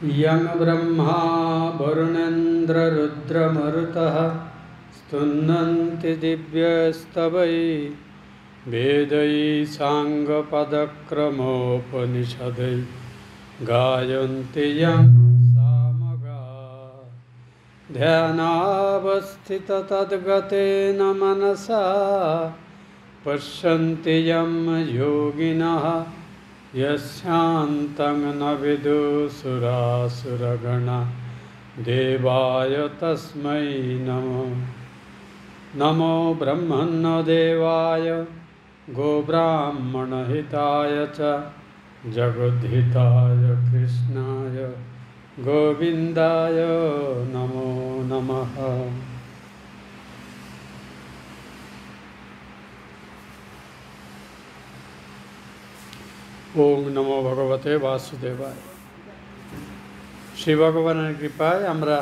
यं ब्रह्मा वरुणेन्द्ररुद्रमरुतः स्तुन्नन्ति दिव्यस्तवै वेदैः साङ्गपदक्रमोपनिषदै गायन्ति यं सामगा ध्यानावस्थिततद्गतेन मनसा पश्यन्ति यं योगिनः यस्यान्तं न विदुसुरासुरगणा देवाय तस्मै नमो नमो ब्रह्मण्यदेवाय गोब्राह्मणहिताय च जगद्धिताय कृष्णाय गोविन्दाय नमो नमः। ওম নমো ভগবতে বাসুদেবায়। শ্রী ভগবানের কৃপায় আমরা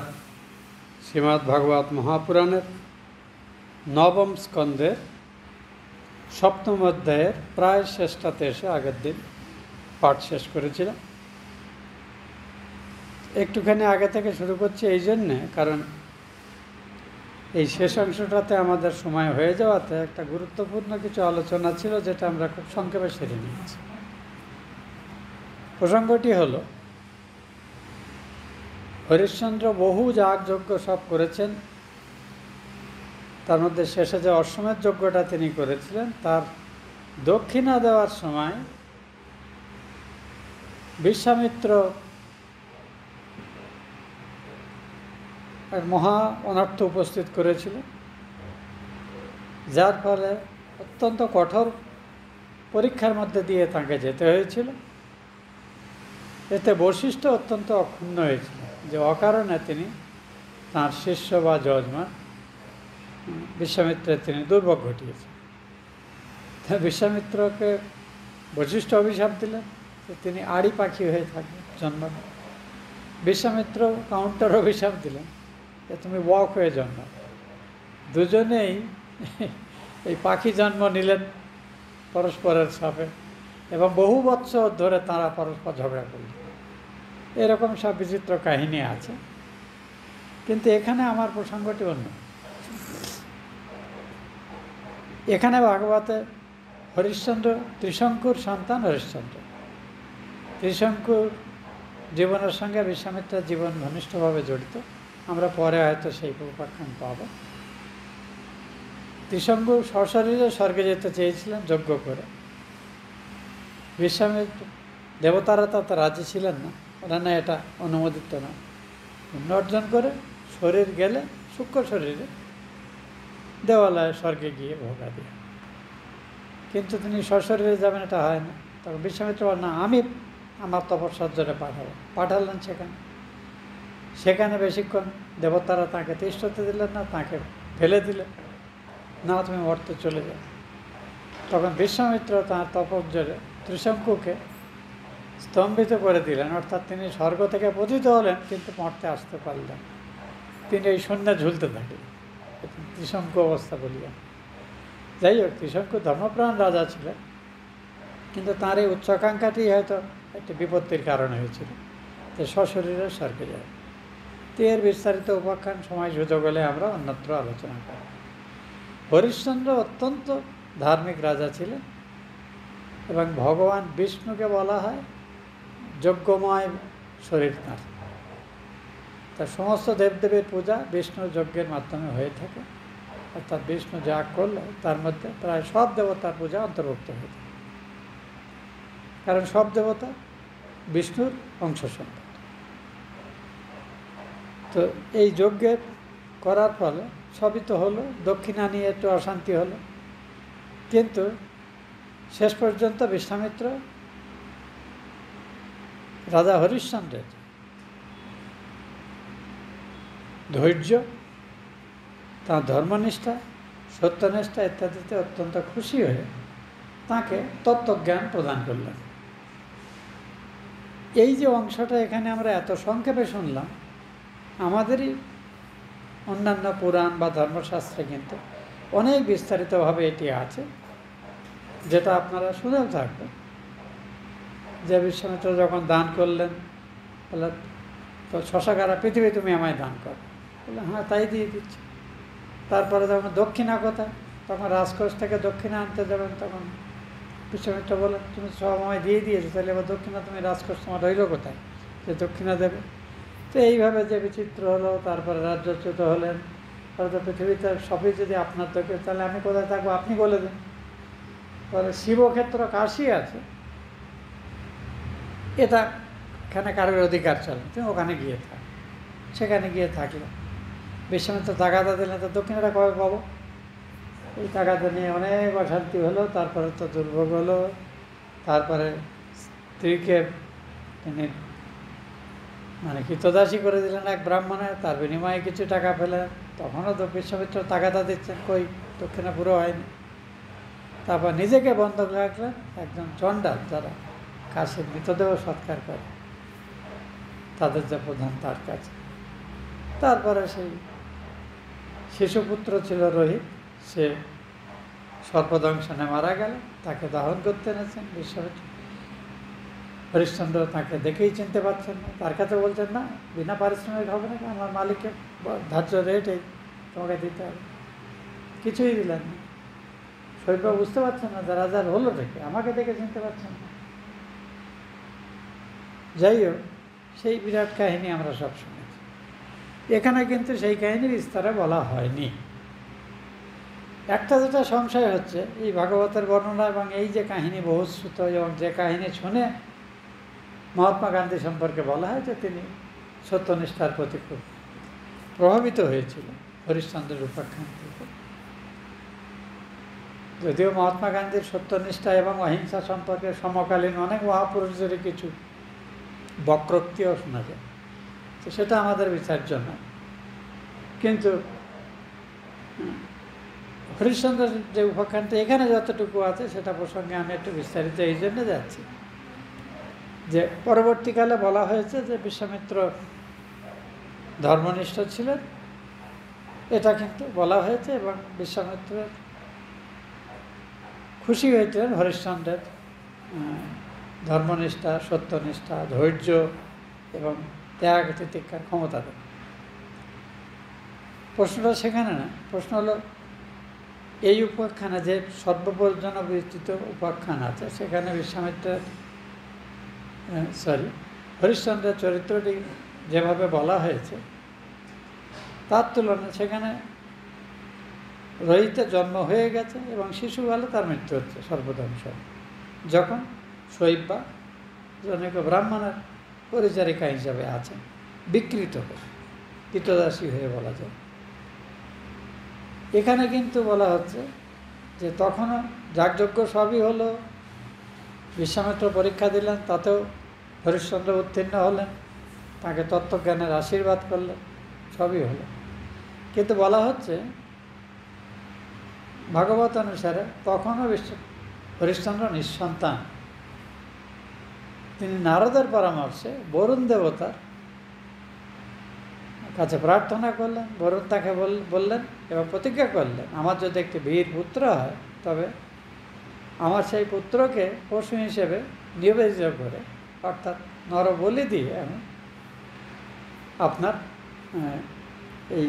শ্রীমদ্ ভাগবত মহাপুরাণের নবম স্কন্ধের সপ্তম অধ্যায়ের প্রায় শেষটাতে এসে আগের দিন পাঠ শেষ করেছিলাম। একটুখানি আগে থেকে শুরু করছি এই জন্যে, কারণ এই শেষ অংশটাতে আমাদের সময় হয়ে যাওয়াতে একটা গুরুত্বপূর্ণ কিছু আলোচনা ছিল, যেটা আমরা খুব সংক্ষেপে সেরে নিয়েছি। প্রসঙ্গটি হলো, হরিশ্চন্দ্র বহু যাগযজ্ঞ সব করেছেন, তার মধ্যে শেষে যে অশ্বমেধ যজ্ঞটা তিনি করেছিলেন, তার দক্ষিণা দেওয়ার সময় বিশ্বামিত্র এক মহা অনর্থ উপস্থিত করেছিল, যার ফলে অত্যন্ত কঠোর পরীক্ষার মধ্যে দিয়ে তাকে যেতে হয়েছিল। এতে বশিষ্ঠ অত্যন্ত অক্ষুণ্ণ হয়েছিল যে অকারণে তিনি তাঁর শিষ্য বা যজমান বিশ্বামিত্রের তিনি দুর্ভোগ ঘটিয়েছেন। বিশ্বামিত্রকে বশিষ্ঠ অভিশাপ দিলেন যে তিনি আড়ি পাখি হয়ে থাকবেন জন্মাবেন। বিশ্বামিত্র কাউন্টার অভিশাপ দিলেন যে তুমি বক হয়ে জন্মাবে। দুজনেই এই পাখি জন্ম নিলেন পরস্পরের সাপে, এবং বহু বৎসর ধরে তাঁরা পরস্পর ঝগড়া করলেন। এরকম সব বিচিত্র কাহিনী আছে, কিন্তু এখানে আমার প্রসঙ্গটি অন্য। এখানে ভাগবতে হরিশ্চন্দ্র ত্রিশঙ্কুর সন্তান হরিশ্চন্দ্র। ত্রিশঙ্কুর জীবনের সঙ্গে বিশ্বামিত্রের জীবন ঘনিষ্ঠভাবে জড়িত। আমরা পরে হয়তো সেই উপাখ্যান পাব। ত্রিশঙ্কু সশরীরে স্বর্গে যেতে চেয়েছিলেন যজ্ঞ করে। বিশ্বামিত্র দেবতারা তাতে রাজি ছিলেন না, ওরা না এটা অনুমোদিত না। পুণ্য অর্জন করে শরীর গেলে সূক্ষ্ম শরীরে দেবালয়ে স্বর্গে গিয়ে ভোগা দিয়ে, কিন্তু তিনি সশরীরে যাবেন এটা হয় না। তখন বিশ্বামিত্র বলেন, না, আমি আমার তপস্যার জন্য পাঠালেন সেখানে বেশিক্ষণ দেবতারা তাকে তিষ্ঠতে দিলেন না, তাকে ফেলে দিলেন, না তুমি মর্তে চলে যাও। তখন বিশ্বামিত্র তাঁর তপস্যরে ত্রিশঙ্কুকে স্তম্ভিত করে দিলেন, অর্থাৎ তিনি স্বর্গ থেকে পতিত হলেন কিন্তু মর্তে আসতে পারলেন। তিনি এই শূন্যে ঝুলতে থাকলেন, ত্রিশঙ্কু অবস্থা বলিয়া। যাই হোক, ত্রিশঙ্কু ধর্মপ্রাণ রাজা ছিলেন, কিন্তু তাঁর এই উচ্চাকাঙ্ক্ষাটি হয়তো একটি বিপত্তির কারণ হয়েছিল যে সশরীরে স্বর্গে যায়। তো এর বিস্তারিত উপাখ্যান সময় সুযোগ হলে আমরা অন্যত্র আলোচনা করব। হরিশ্চন্দ্র অত্যন্ত ধার্মিক রাজা ছিলেন, এবং ভগবান বিষ্ণুকে বলা হয় যজ্ঞময় শরীর তাঁর। তার সমস্ত দেবদেবীর পূজা বিষ্ণুর যজ্ঞের মাধ্যমে হয়ে থাকে, অর্থাৎ বিষ্ণু যা করলে তার মধ্যে প্রায় সব দেবতার পূজা অন্তর্ভুক্ত হয়ে থাকে, কারণ সব দেবতা বিষ্ণুর অংশ সম্পদ। তো এই যজ্ঞের করার ফলে সবই তো হলো, দক্ষিণা নিয়ে একটু অশান্তি হলো, কিন্তু শেষ পর্যন্ত বিশ্বামিত্র রাজা হরিশ্চন্দ্রের ধৈর্য, তাঁর ধর্মনিষ্ঠা, সত্যনিষ্ঠা ইত্যাদিতে অত্যন্ত খুশি হয়ে তাঁকে তত্ত্বজ্ঞান প্রদান করলেন। এই যে অংশটা এখানে আমরা এত সংক্ষেপে শুনলাম, আমাদেরই অন্যান্য পুরাণ বা ধর্মশাস্ত্রে কিন্তু অনেক বিস্তারিতভাবে এটি আছে, যেটা আপনারা শুনেও থাকবেন। যে বিশ্বামিত্র যখন দান করলেন, বলে তো 600 পৃথিবী তুমি আমায় দান করো। বললে হ্যাঁ, তাই দিয়ে দিচ্ছি। তারপরে যখন দক্ষিণা কথা, তখন রাজকোষ থেকে দক্ষিণা আনতে যাবেন, তখন বিশ্বামিত্র বলেন তুমি সব আমায় দিয়ে দিয়েছো, তাহলে এবার দক্ষিণা তুমি রাজকোষ তোমার রইল কোথায় যে দক্ষিণা দেবে? তো এইভাবে যে বিচিত্র হলো। তারপরে রাজ্যচ্যুত হলেন। তাহলে তো পৃথিবীতে সবই যদি আপনার দক্ষিণ, তাহলে আমি কোথায় থাকবো আপনি বলে দিন। বলে শিবক্ষেত্র কাশী আছে, এটা এখানে কারোর অধিকার চলে, তুমি ওখানে গিয়ে থাক। সেখানে গিয়ে থাকলে বিশ্বামিত্র তাগাদা দিলেন, তো দক্ষিণাটা কবে পাবো? এই তাগাদা নিয়ে অনেক অশান্তি হলো। তারপরে তো দুর্ভোগ হলো। তারপরে স্ত্রীকে তিনি মানে কৃতদাসী করে দিলেন এক ব্রাহ্মণের, তার বিনিময়ে কিছু টাকা পেলেন। তখনও তো বিশ্বামিত্র তাগাদা দিচ্ছেন, কই দক্ষিণা পুরো হয়নি। তারপর নিজেকে বন্ধক রাখলেন একজন চণ্ডাল, যারা কাশীর মৃতদেহ সৎকার করে, তাদের যে প্রধান, তার কাছে। তারপরে সেই শিশুপুত্র ছিল রোহিত, সে সর্পদংশনে মারা গেল। তাকে দাহন করতে এনেছেন বিশ্বামিত্র। হরিশ্চন্দ্র তাকে দেখেই চিনতে পারছেন না। তার কাছে বলছেন না, বিনা পারিশ্রমিক হবে না, আমার মালিকের ধার্য রেট এই, তোমাকে দিতে হবে। কিছুই দিলেন না। শৈব বুঝতে পারছেন না যে রাজার হলো থেকে, আমাকে দেখে চিনতে পারছেন না। যাই হোক, সেই বিরাট কাহিনী আমরা সব শুনেছি। এখানে কিন্তু সেই কাহিনী বিস্তারে বলা হয়নি। একটা যেটা সংশয় হচ্ছে, এই ভাগবতের বর্ণনা এবং এই যে কাহিনী বহুশ্রুত, এবং যে কাহিনী শুনে মহাত্মা গান্ধী সম্পর্কে বলা হয় যে তিনি সত্যনিষ্ঠার প্রতি খুব প্রভাবিত হয়েছিল হরিশ্চন্দ্রের উপাখ্যান থেকে। যদিও মহাত্মা গান্ধীর সত্যনিষ্ঠা এবং অহিংসা সম্পর্কে সমকালীন অনেক মহাপুরুষদের কিছু বক্রোক্তিও শোনা যায়, তো সেটা আমাদের বিচার্য না। কিন্তু হরিশ্চন্দ্রের যে উপাখ্যানটা এখানে যতটুকু আছে, সেটা প্রসঙ্গে আমি একটু বিস্তারিত এই জন্য যাচ্ছি যে পরবর্তীকালে বলা হয়েছে যে বিশ্বামিত্র ধর্মনিষ্ঠ ছিলেন, এটা কিন্তু বলা হয়েছে। এবং বিশ্বামিত্রের খুশি হয়েছিলেন হরিশ্চন্দ্রের ধর্মনিষ্ঠা, সত্যনিষ্ঠা, ধৈর্য এবং ত্যাগ তিতিক্ষার ক্ষমতা দেয়। প্রশ্নটা সেখানে না, প্রশ্ন হলো এই উপাখ্যানে যে সর্বপর্যন্ত বিস্তৃত উপাখ্যান আছে, সেখানে বিশ্বামিত্রের হরিশ্চন্দ্রের চরিত্রটি যেভাবে বলা হয়েছে, তার তুলনায় সেখানে রোহিতের জন্ম হয়ে গেছে এবং শিশুকালে তার মৃত্যু হচ্ছে সর্বধ্বংস, যখন শৈব্যা জনৈক ব্রাহ্মণের পরিচারিকা হিসাবে আছেন, বিকৃত হয়ে কৃতদাসী হয়ে বলা যায়। এখানে কিন্তু বলা হচ্ছে যে তখনও যাগযজ্ঞ সবই হলো, বিশ্বামিত্র পরীক্ষা দিলেন, তাতেও হরিশ্চন্দ্র উত্তীর্ণ হলেন, তাকে তত্ত্বজ্ঞানের আশীর্বাদ করলেন, সবই হলো। কিন্তু বলা হচ্ছে ভাগবত অনুসারে তখনও হরিশ্চন্দ্র নিঃসন্তান। তিনি নারদের পরামর্শে বরুণ দেবতার কাছে প্রার্থনা করলেন। বরুণ তাকে বললেন এবং প্রতিজ্ঞা করলেন, আমার যদি একটি বীর পুত্র হয়, তবে আমার সেই পুত্রকে পশু হিসেবে নিবেদিত করে, অর্থাৎ নরবলি দিয়ে আমি আপনার এই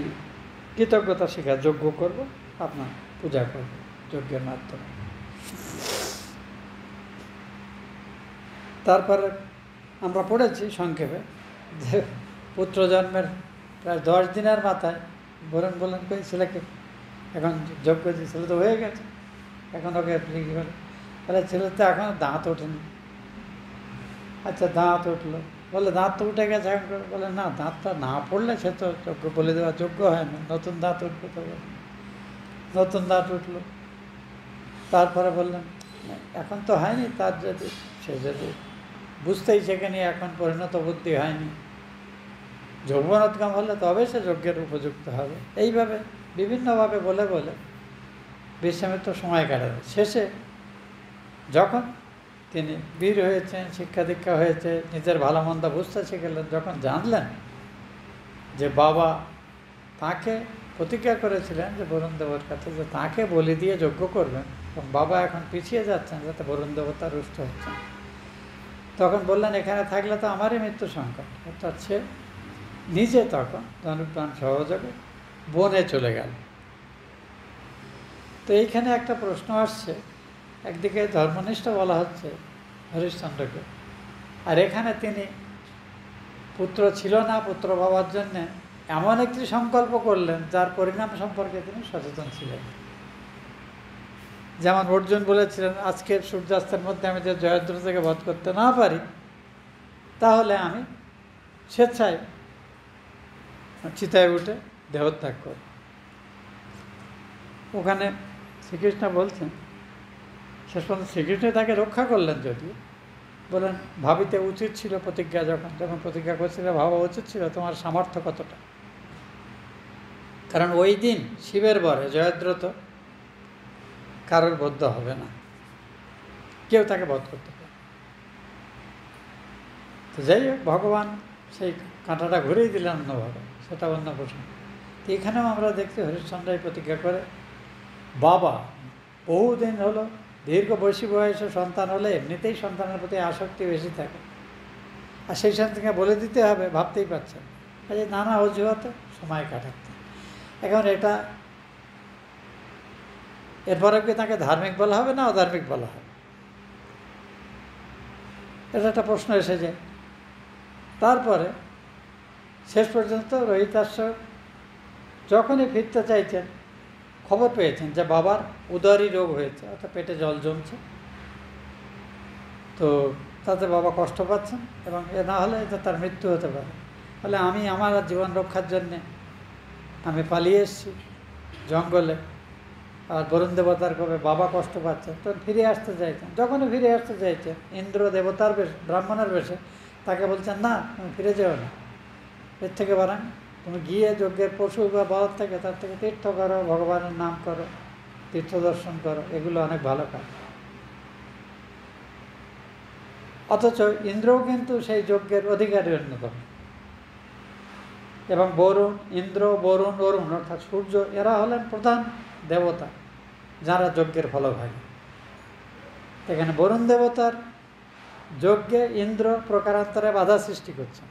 কৃতজ্ঞতা স্বীকার যজ্ঞ করব, আপনার পূজা করব যজ্ঞের মাধ্যমে। তারপরে আমরা পড়েছি সংক্ষেপে যে পুত্র জন্মের প্রায় 10 দিনের মাথায় বরুণ বললেন, কই ছেলেকে এখন যজ্ঞ যে ছেলে তো হয়ে গেছে, এখন ওকে কী বলে? তাহলে ছেলে তো এখন দাঁত ওঠেনি। আচ্ছা, দাঁত উঠলো, বলে দাঁত তো উঠে গেছে এখন। বলে না, দাঁতটা না পড়লে সে তো যজ্ঞ বলে দেওয়া যোগ্য হয় না, নতুন দাঁত উঠবে। তো নতুন দাঁত উঠলো। তারপরে বললেন এখন তো হয়নি, তার যদি সে যদি বুঝতেই শেখেনি, এখন পরিণত বুদ্ধি হয়নি, যৌবনোদ্গম হলে তবে সে যজ্ঞের উপযুক্ত হবে। এইভাবে বিভিন্নভাবে বলে বলে বিশ্বামিত্র সময় কাটাবে। শেষে যখন তিনি বীর হয়েছেন, শিক্ষা দীক্ষা হয়েছে, নিজের ভালো মন্দ বুঝতে শিখলেন, যখন জানলেন যে বাবা তাকে প্রতিজ্ঞা করেছিলেন যে বরুণ দেবতার কাছে যে তাকে বলি দিয়ে যজ্ঞ করবেন, এবং বাবা এখন পিছিয়ে যাচ্ছেন যাতে বরুণ দেবতা রুষ্ট হচ্ছেন, তখন বললেন এখানে থাকলে তো আমারই মৃত্যু সংকট। অর্থাৎ সে নিজে তখন ধনুপ্রাণ সহযোগে বনে চলে গেল। তো এইখানে একটা প্রশ্ন আসছে, একদিকে ধর্মনিষ্ঠ বলা হচ্ছে হরিশ্চন্দ্রকে, আর এখানে তিনি পুত্র ছিল না, পুত্র পাওয়ার জন্যে এমন একটি সংকল্প করলেন যার পরিণাম সম্পর্কে তিনি সচেতন ছিলেন। যেমন অর্জুন বলেছিলেন, আজকের সূর্যাস্তের মধ্যে আমি যে জয়দ্রথকে বধ করতে না পারি, তাহলে আমি স্বেচ্ছায় চিতায় উঠে দেহত্যাগ করি। ওখানে শ্রীকৃষ্ণ বলছেন, শেষ পর্যন্ত শ্রীকৃষ্ণ তাকে রক্ষা করলেন, যদিও বলেন ভাবিতে উচিত ছিল প্রতিজ্ঞা, যখন প্রতিজ্ঞা করছিল ভাবা উচিত ছিল তোমার সামর্থ্য কতটা। কারণ ওই দিন শিবের বরে জয়দ্রথ কারোর বদ্ধ হবে না, কেউ তাকে বধ করতে পারে। তো যাই হোক, ভগবান সেই কাঁটাটা ঘুরেই দিলেন অন্যভাবে, সেটা অন্য প্রসঙ্গ। তো এখানেও আমরা দেখছি হরিশ্চন্দ্রাই প্রতিজ্ঞা করে, বাবা বহুদিন হলো, দীর্ঘ বয়সে সন্তান হলে এমনিতেই সন্তানের প্রতি আসক্তি বেশি থাকে, আর সেই সন্তানকে বলে দিতে হবে ভাবতেই পারছেন, কাজে নানা অজুহাতে সময় কাটাতে। এখন এটা এরপরে কি তাকে ধার্মিক বলা হবে না অধার্মিক বলা হবে, এটা একটা প্রশ্ন এসে যায়। তারপরে শেষ পর্যন্ত রোহিতাশ্ব যখনই ফিরতে চাইছেন, খবর পেয়েছেন যে বাবার উদরী রোগ হয়েছে, অর্থাৎ পেটে জল জমছে, তো তাতে বাবা কষ্ট পাচ্ছেন এবং এ না হলে এটা তার মৃত্যু হতে পারে। ফলে আমি আমার জীবন রক্ষার জন্যে আমি পালিয়ে এসেছি জঙ্গলে, আর বরুণ দেবতার কবে বাবা কষ্ট পাচ্ছেন, তখন ফিরে আসতে চাইছেন। যখনই ফিরে আসতে চাইছেন, ইন্দ্র দেবতার বেশে, ব্রাহ্মণের বেশে তাকে বলছেন, না তুমি ফিরে যাও না, এর থেকে বরং তুমি গিয়ে যজ্ঞের পশু বা বলদ থেকে তার থেকে তীর্থ করো, ভগবানের নাম করো, তীর্থ দর্শন করো, এগুলো অনেক ভালো কাজ। অথচ ইন্দ্রও কিন্তু সেই যজ্ঞের অধিকারী অন্যতম, এবং বরুণ, ইন্দ্র, বরুণ, অরুণ অর্থাৎ সূর্য, এরা হলেন প্রধান দেবতা যারা যজ্ঞের ফলভাগী। এখানে বরুণ দেবতার যজ্ঞে ইন্দ্র প্রকারান্তরে বাধা সৃষ্টি করছেন।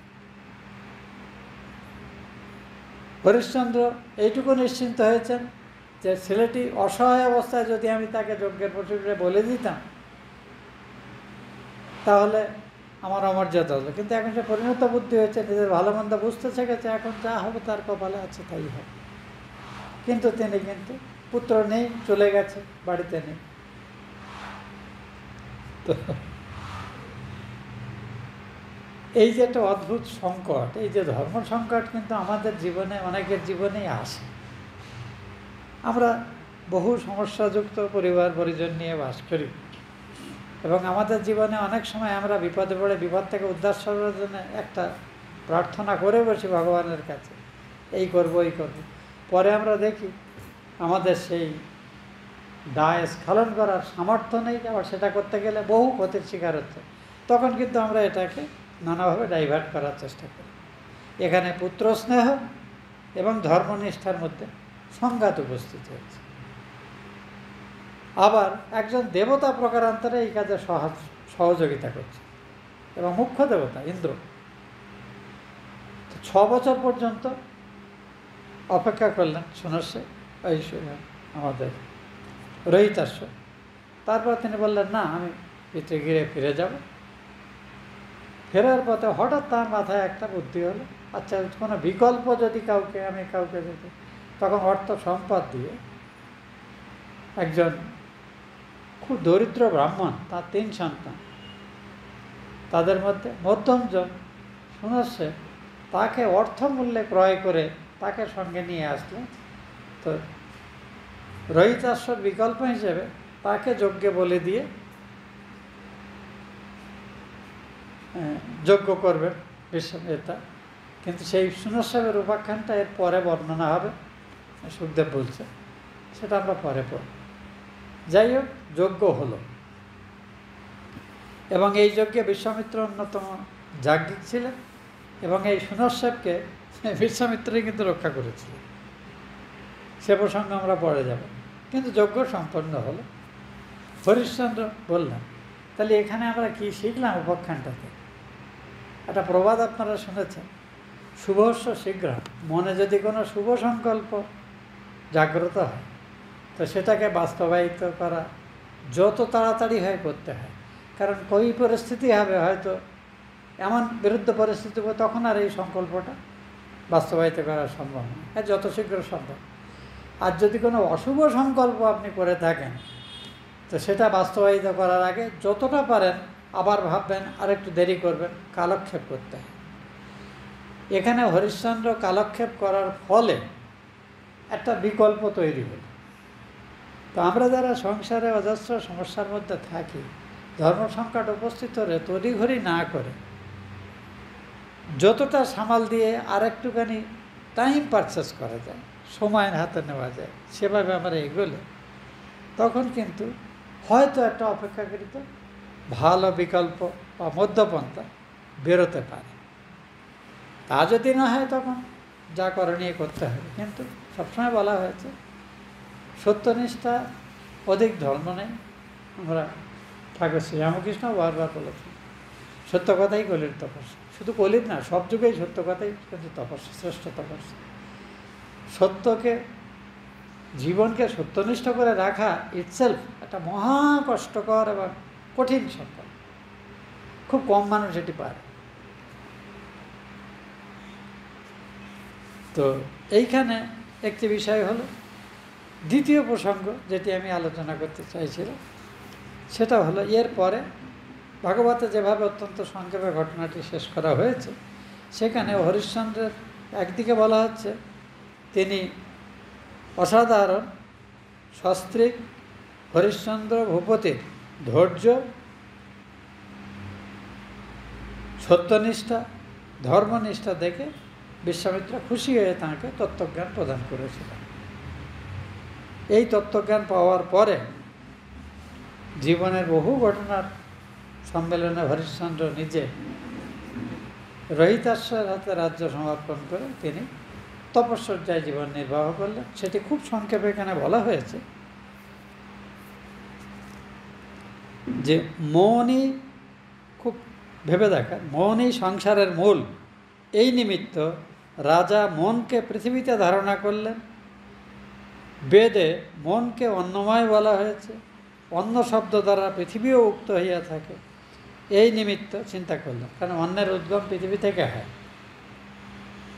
হরিশ্চন্দ্র এইটুকু নিশ্চিন্ত হয়েছেন যে ছেলেটি অসহায় অবস্থায় যদি আমি তাকে যজ্ঞের প্রতিক্রিয়া বলে দিতাম তাহলে আমার অমর্যাদা হলো, কিন্তু এখন সে পরিণত বুদ্ধি হয়েছে, নিজের ভালো মন্দ বুঝতে শিখেছে, এখন যা হবে তার কপালে আছে তাই হবে। কিন্তু তিনি কিন্তু পুত্র নেই, চলে গেছে, বাড়িতে নেই। তো এই যে একটা অদ্ভুত সংকট, এই যে ধর্ম সংকট কিন্তু আমাদের জীবনে, অনেকের জীবনেই আসে। আমরা বহু সমস্যাযুক্ত পরিবার পরিজন নিয়ে বাস করি এবং আমাদের জীবনে অনেক সময় আমরা বিপদে পড়ে বিপদ থেকে উদ্ধার করার জন্য একটা প্রার্থনা করে বসি ভগবানের কাছে, এই করব এই করব। পরে আমরা দেখি আমাদের সেই দায় স্খলন করার সামর্থ্য নেই, আবার সেটা করতে গেলে বহু ক্ষতির শিকার হচ্ছে। তখন কিন্তু আমরা এটাকে নানাভাবে ডাইভার্ট করার চেষ্টা করি। এখানে পুত্র স্নেহ এবং ধর্মনিষ্ঠার মধ্যে সংঘাত উপস্থিত হয়েছে। আবার একজন দেবতা প্রকারান্তরে এই কাজে সহযোগিতা করছে, এবং মুখ্য দেবতা ইন্দ্র 6 বছর পর্যন্ত অপেক্ষা করলেন শুনছে ওই আমাদের রোহিতাশ্ব। তারপর তিনি বললেন, না আমি পিতৃগৃহে ফিরে যাব। ফেরার পথে হঠাৎ তার মাথায় একটা বুদ্ধি হলো, আচ্ছা কোনো বিকল্প যদি কাউকে যদি, তখন অর্থ সম্পদ দিয়ে একজন খুব দরিদ্র ব্রাহ্মণ, তার 3 সন্তান, তাদের মধ্যে মধ্যমজন শুনছে, তাকে অর্থমূল্যে ক্রয় করে তাকে সঙ্গে নিয়ে আসলেন। তো রোহিতাশ্বর বিকল্প হিসেবে তাকে যজ্ঞে বলে দিয়ে যজ্ঞ করবেন এটা। কিন্তু সেই সুনস্বাবের উপাখ্যানটা এর পরে বর্ণনা হবে, সুখদেব বলছে, সেটা আমরা পরে পড়ব। যাই হোক, যজ্ঞ হলো এবং এই যজ্ঞে বিশ্বামিত্র অন্যতম যাজ্ঞিক ছিলেন এবং এই সুনস্বাবকে বিশ্বামিত্রই কিন্তু রক্ষা করেছিলেন। সে প্রসঙ্গে আমরা পরে যাব। কিন্তু যজ্ঞ সম্পন্ন হলো। হরিশ্চন্দ্র বললেন, তাহলে এখানে আমরা কি শিখলাম উপাখ্যানটাতে? একটা প্রবাদ আপনারা শুনেছেন শুভস্য শীঘ্র, মনে যদি কোনো শুভ সংকল্প জাগ্রত হয় তো সেটাকে বাস্তবায়িত করা যত তাড়াতাড়ি হয় করতে হয়। কারণ কই পরিস্থিতি হবে, হয়তো এমন বিরুদ্ধ পরিস্থিতি হবে, তখন আর এই সংকল্পটা বাস্তবায়িত করা সম্ভব নয়, যত শীঘ্র সম্ভব। আর যদি কোনো অশুভ সংকল্প আপনি করে থাকেন তো সেটা বাস্তবায়িত করার আগে যতটা পারেন আবার ভাববেন, আর একটু দেরি করবেন, কালক্ষেপ করতে হয়। এখানে হরিশ্চন্দ্র কালক্ষেপ করার ফলে একটা বিকল্প তৈরি হল। তো আমরা যারা সংসারে অজস্র সমস্যার মধ্যে থাকি, ধর্ম সংকট উপস্থিত হলে তড়িঘড়ি না করে যতটা সামাল দিয়ে আর একটুখানি টাইম পারচেস করা যায়, সময়ের হাতে নেওয়া যায়, সেভাবে আমরা এগোলে তখন কিন্তু হয়তো একটা অপেক্ষাকৃত ভালো বিকল্প বা মধ্যপন্থা বেরোতে পারে। তা যদি না হয় তখন যা করণীয় করতে হবে। কিন্তু সবসময় বলা হয়েছে সত্যনিষ্ঠা অধিক ধর্ম নেই। আমরা ঠাকুর শ্রীরামকৃষ্ণ বারবার বলেছেন সত্য কথাই কলির তপস্যা। শুধু কলির না, সব যুগেই সত্য কথাই কিন্তু তপস্যা, শ্রেষ্ঠ তপস্যা। সত্যকে, জীবনকে সত্যনিষ্ঠ করে রাখা ইটসেলফ একটা মহা কষ্টকর এবং কঠিন সংকল্প। খুব কম মানুষ এটি পারে। তো এইখানে একটি বিষয় হলো দ্বিতীয় প্রসঙ্গ যেটি আমি আলোচনা করতে চাইছিলাম, সেটা হলো এর পরে ভাগবতে যেভাবে অত্যন্ত সংক্ষেপে ঘটনাটি শেষ করা হয়েছে, সেখানে হরিশ্চন্দ্রের একদিকে বলা হচ্ছে তিনি অসাধারণ সস্ত্রীক হরিশ্চন্দ্র ভূপতির ধৈর্য, সত্যনিষ্ঠা, ধর্মনিষ্ঠা দেখে বিশ্বামিত্র খুশি হয়ে তাঁকে তত্ত্বজ্ঞান প্রদান করেছিলেন। এই তত্ত্বজ্ঞান পাওয়ার পরে জীবনের বহু ঘটনার সম্মেলনে হরিশ্চন্দ্র নিজে রহিতাশ্বের হাতে রাজ্য সমর্পণ করে তিনি তপস্যায় জীবন নির্বাহ করলেন। সেটি খুব সংক্ষেপে এখানে বলা হয়েছে যে মনই, খুব ভেবে দেখা, মনই সংসারের মূল। এই নিমিত্ত রাজা মনকে পৃথিবীতে ধারণা করলেন। বেদে মনকে অন্নময় বলা হয়েছে, অন্ন শব্দ দ্বারা পৃথিবীও উক্ত হইয়া থাকে। এই নিমিত্ত চিন্তা করলাম, কারণ অন্নের উদ্গম পৃথিবী থেকে হয়,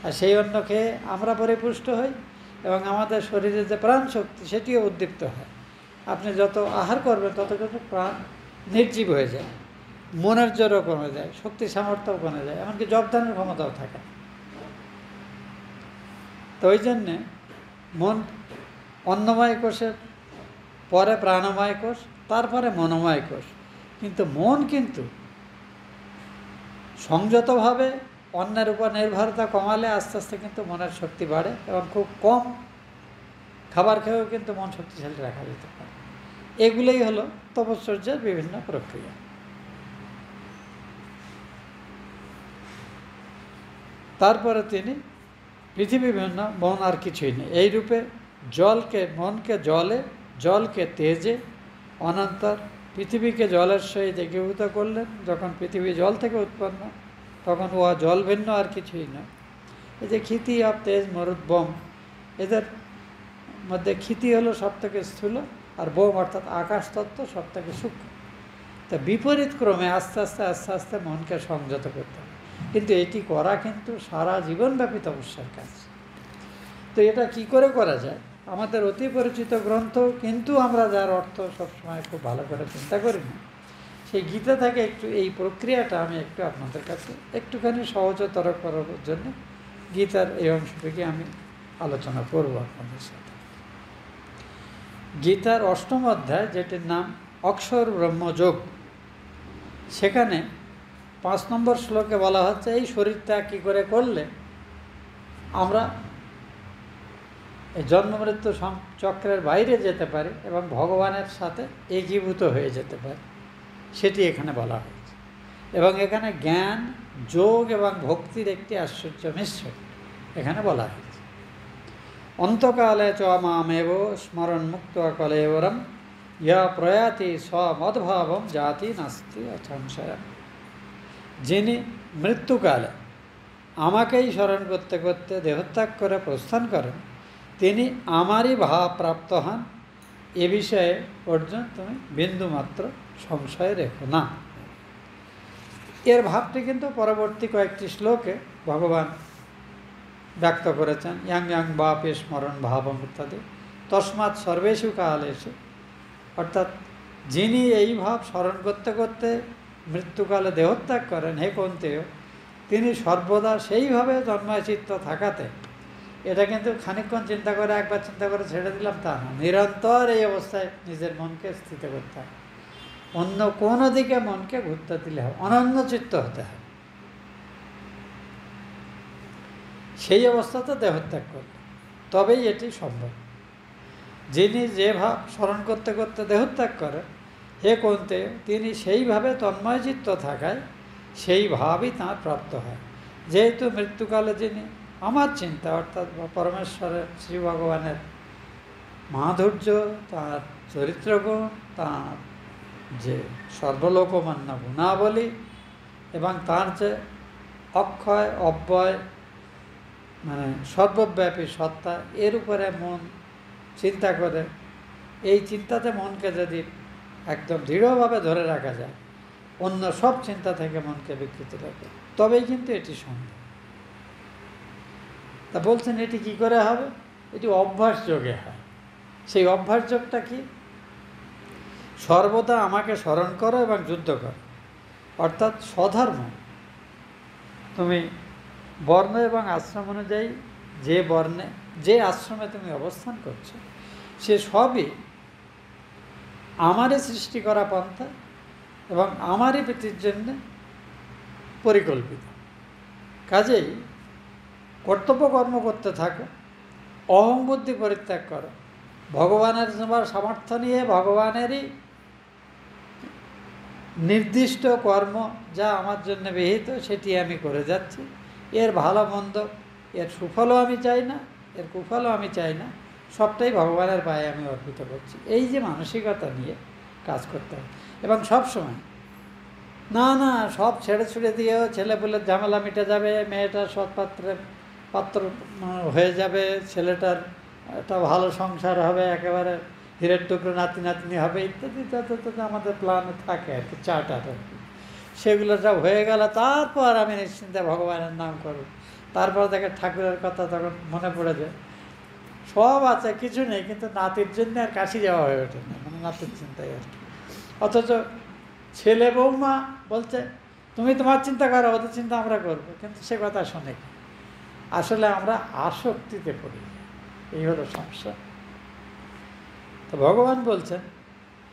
আর সেই অন্ন খেয়ে আমরা পরিপুষ্ট হই এবং আমাদের শরীরের যে প্রাণ শক্তি সেটিও উদ্দীপ্ত হয়। আপনি যত আহার করবেন তত কিন্তু প্রাণ নির্জীব হয়ে যায়, মনের জোরও কমে যায়, শক্তি সামর্থ্যও কমে যায়, এমনকি জবদানের ক্ষমতাও থাকে। তো ওই জন্যে মন অন্নময় কোষের পরে প্রাণময় কোষ, তারপরে মনোময় কোষ। কিন্তু মন কিন্তু সংযতভাবে অন্যের উপর নির্ভরতা কমালে আস্তে আস্তে কিন্তু মনের শক্তি বাড়ে এবং খুব কম খাবার খেয়েও কিন্তু মন শক্তিশালী রাখা যেতে পারে। এগুলোই হলো তপশ্চর্যের বিভিন্ন প্রক্রিয়া। তারপরে তিনি পৃথিবী ভিন্ন, মন আর কিছুই নেই, এই রূপে জলকে, মনকে জলে, জলকে তেজে, অনন্তর পৃথিবীকে জলের সহিত একীভূত করলেন। যখন পৃথিবী জল থেকে উৎপন্ন তখন উহা জল ভিন্ন আর কিছুই নয়। এই যে ক্ষিতি, আপ, তেজ, মরুদ, বোম, এদের মধ্যে ক্ষিতি হলো সব থেকে স্থূল, আর বোম অর্থাৎ আকাশ তত্ত্ব সব থেকে সূক্ষ্ম। তা বিপরীত ক্রমে আস্তে আস্তে আস্তে আস্তে মনকে সংযত করতে হবে। কিন্তু এটি করা কিন্তু সারা জীবনব্যাপী তপস্যার কাজ। তো এটা কি করে করা যায়? আমাদের অতি পরিচিত গ্রন্থ, কিন্তু আমরা যার অর্থ সবসময় খুব ভালো করে চিন্তা করি না, সেই গীতা থেকে একটু এই প্রক্রিয়াটা আমি একটু আপনাদের কাছে একটুখানি সহজতর করার জন্য গীতার এই অংশটিকে আমি আলোচনা করব আপনাদের সাথে। গীতার ৮ম অধ্যায়, যেটির নাম অক্ষর ব্রহ্মযোগ, সেখানে ৫ নম্বর শ্লোকে বলা হচ্ছে এই শরীর ত্যাগ কী করে করলে আমরা এই জন্ম মৃত্যু চক্রের বাইরে যেতে পারি এবং ভগবানের সাথে একীভূত হয়ে যেতে পারি, সেটি এখানে বলা হয়েছে। এবং এখানে জ্ঞান, যোগ এবং ভক্তির একটি আশ্চর্য মিশ্রণ এখানে বলা হয়েছে। অন্তকালে চ মামেব স্মরণ মুক্ত কলেবরম ইয়া প্রয়াতি স্বমদ্ভাবম জাতি নাস্তি অসংশয়। যিনি মৃত্যুকালে আমাকেই স্মরণ করতে করতে দেহত্যাগ করে প্রস্থান করেন, তিনি আমারই ভাব প্রাপ্ত হন, এ বিষয়ে অর্জুন তুমি বিন্দুমাত্র সংশয় রেখো না। এর ভাবটি কিন্তু পরবর্তী কয়েকটি শ্লোকে ভগবান ব্যক্ত করেছেন। ইয়াং ইয়াং বাপে স্মরণ ভাবম ইত্যাদি, তস্মাৎ সর্বেষু কালেষু, অর্থাৎ যিনি এই ভাব স্মরণ করতে করতে মৃত্যুকালে দেহত্যাগ করেন, হে কৌন্তেয়, তিনি সর্বদা সেইভাবে জন্মচিত্ত থাকাতে, এটা কিন্তু খানিকক্ষণ চিন্তা করে একবার চিন্তা করে ছেড়ে দিলাম তা না, নিরন্তর এই অবস্থায় নিজের মনকে স্থিত করতে হয়, অন্য কোনো দিকে মনকে ঘুরতে দিলে হবে, অনন্য চিত্ত হতে হয়। সেই অবস্থাতে দেহত্যাগ করবে, তবেই এটি সম্ভব। যিনি যে ভাব স্মরণ করতে করতে দেহত্যাগ করেন, হে কৌন্তেয়, তিনি সেইভাবে তন্ময়চিত্ত থাকায় সেই ভাবই তাঁর প্রাপ্ত হয়। যেহেতু মৃত্যুকালে যিনি আমার চিন্তা, অর্থাৎ পরমেশ্বরের শ্রী ভগবানের মাধুর্য, তাঁর চরিত্রগুণ, তাঁর যে সর্বলোকমান্য গুণাবলী এবং তাঁর যে অক্ষয় অব্যয় মানে সর্বব্যাপী সত্তা, এর উপরে মন চিন্তা করে, এই চিন্তাতে মনকে যদি একদম দৃঢ়ভাবে ধরে রাখা যায়, অন্য সব চিন্তা থেকে মনকে বিকৃত রাখে, তবেই কিন্তু এটি সম্ভব। তা বলছেন এটি কি করে হবে? এটি অভ্যাস যোগে হয়। সেই অভ্যাস যোগটা কি? সর্বদা আমাকে স্মরণ করো এবং যুদ্ধ করো, অর্থাৎ স্বধর্ম। তুমি বর্ণ এবং আশ্রম অনুযায়ী যে বর্ণে যে আশ্রমে তুমি অবস্থান করছো, সে সবই আমারই সৃষ্টি করা পন্থা এবং আমারই প্রীতির জন্য পরিকল্পিত। কাজেই কর্তব্য কর্ম করতে থাকো, অহং বুদ্ধি পরিত্যাগ করো, ভগবানের তোমার সামর্থ্য নিয়ে ভগবানেরই নির্দিষ্ট কর্ম যা আমার জন্য বিহিত সেটি আমি করে যাচ্ছি। এর ভালো মন্দ, এর সুফলও আমি চাই না, এর কুফলও আমি চাই না, সবটাই ভগবানের পায়ে আমি অর্পিত করছি। এই যে মানসিকতা নিয়ে কাজ করতে হবে। এবং সব সময় না না সব ছেড়ে ছুড়ে দিয়েও ছেলেপুলের ঝামেলা মিটে যাবে, মেয়েটার সৎপাত্রের পাত্র হয়ে যাবে, ছেলেটার একটা ভালো সংসার হবে, একেবারে হীরের টুকরো নাতি নাতনি হবে ইত্যাদি ইত্যাদি আমাদের প্ল্যানে থাকে আর কি, চার্টার আর কি। সেগুলো সব হয়ে গেল, তারপর আমি নিশ্চিন্তে ভগবানের নাম করব। তারপর দেখে ঠাকুরের কথা তখন মনে পড়ে যায়, সব আছে কিছু নেই, কিন্তু নাতির জন্য আর কাশি যাওয়া হয়ে ওঠে না, মানে নাতির চিন্তায় আর কি। অথচ ছেলে বৌমা বলছে তুমি তোমার চিন্তা করো, ওদের চিন্তা আমরা করবো, কিন্তু সে কথা শোনে কি? আসলে আমরা আসক্তিতে পড়ি, এই হলো সমস্যা। তো ভগবান বলছেন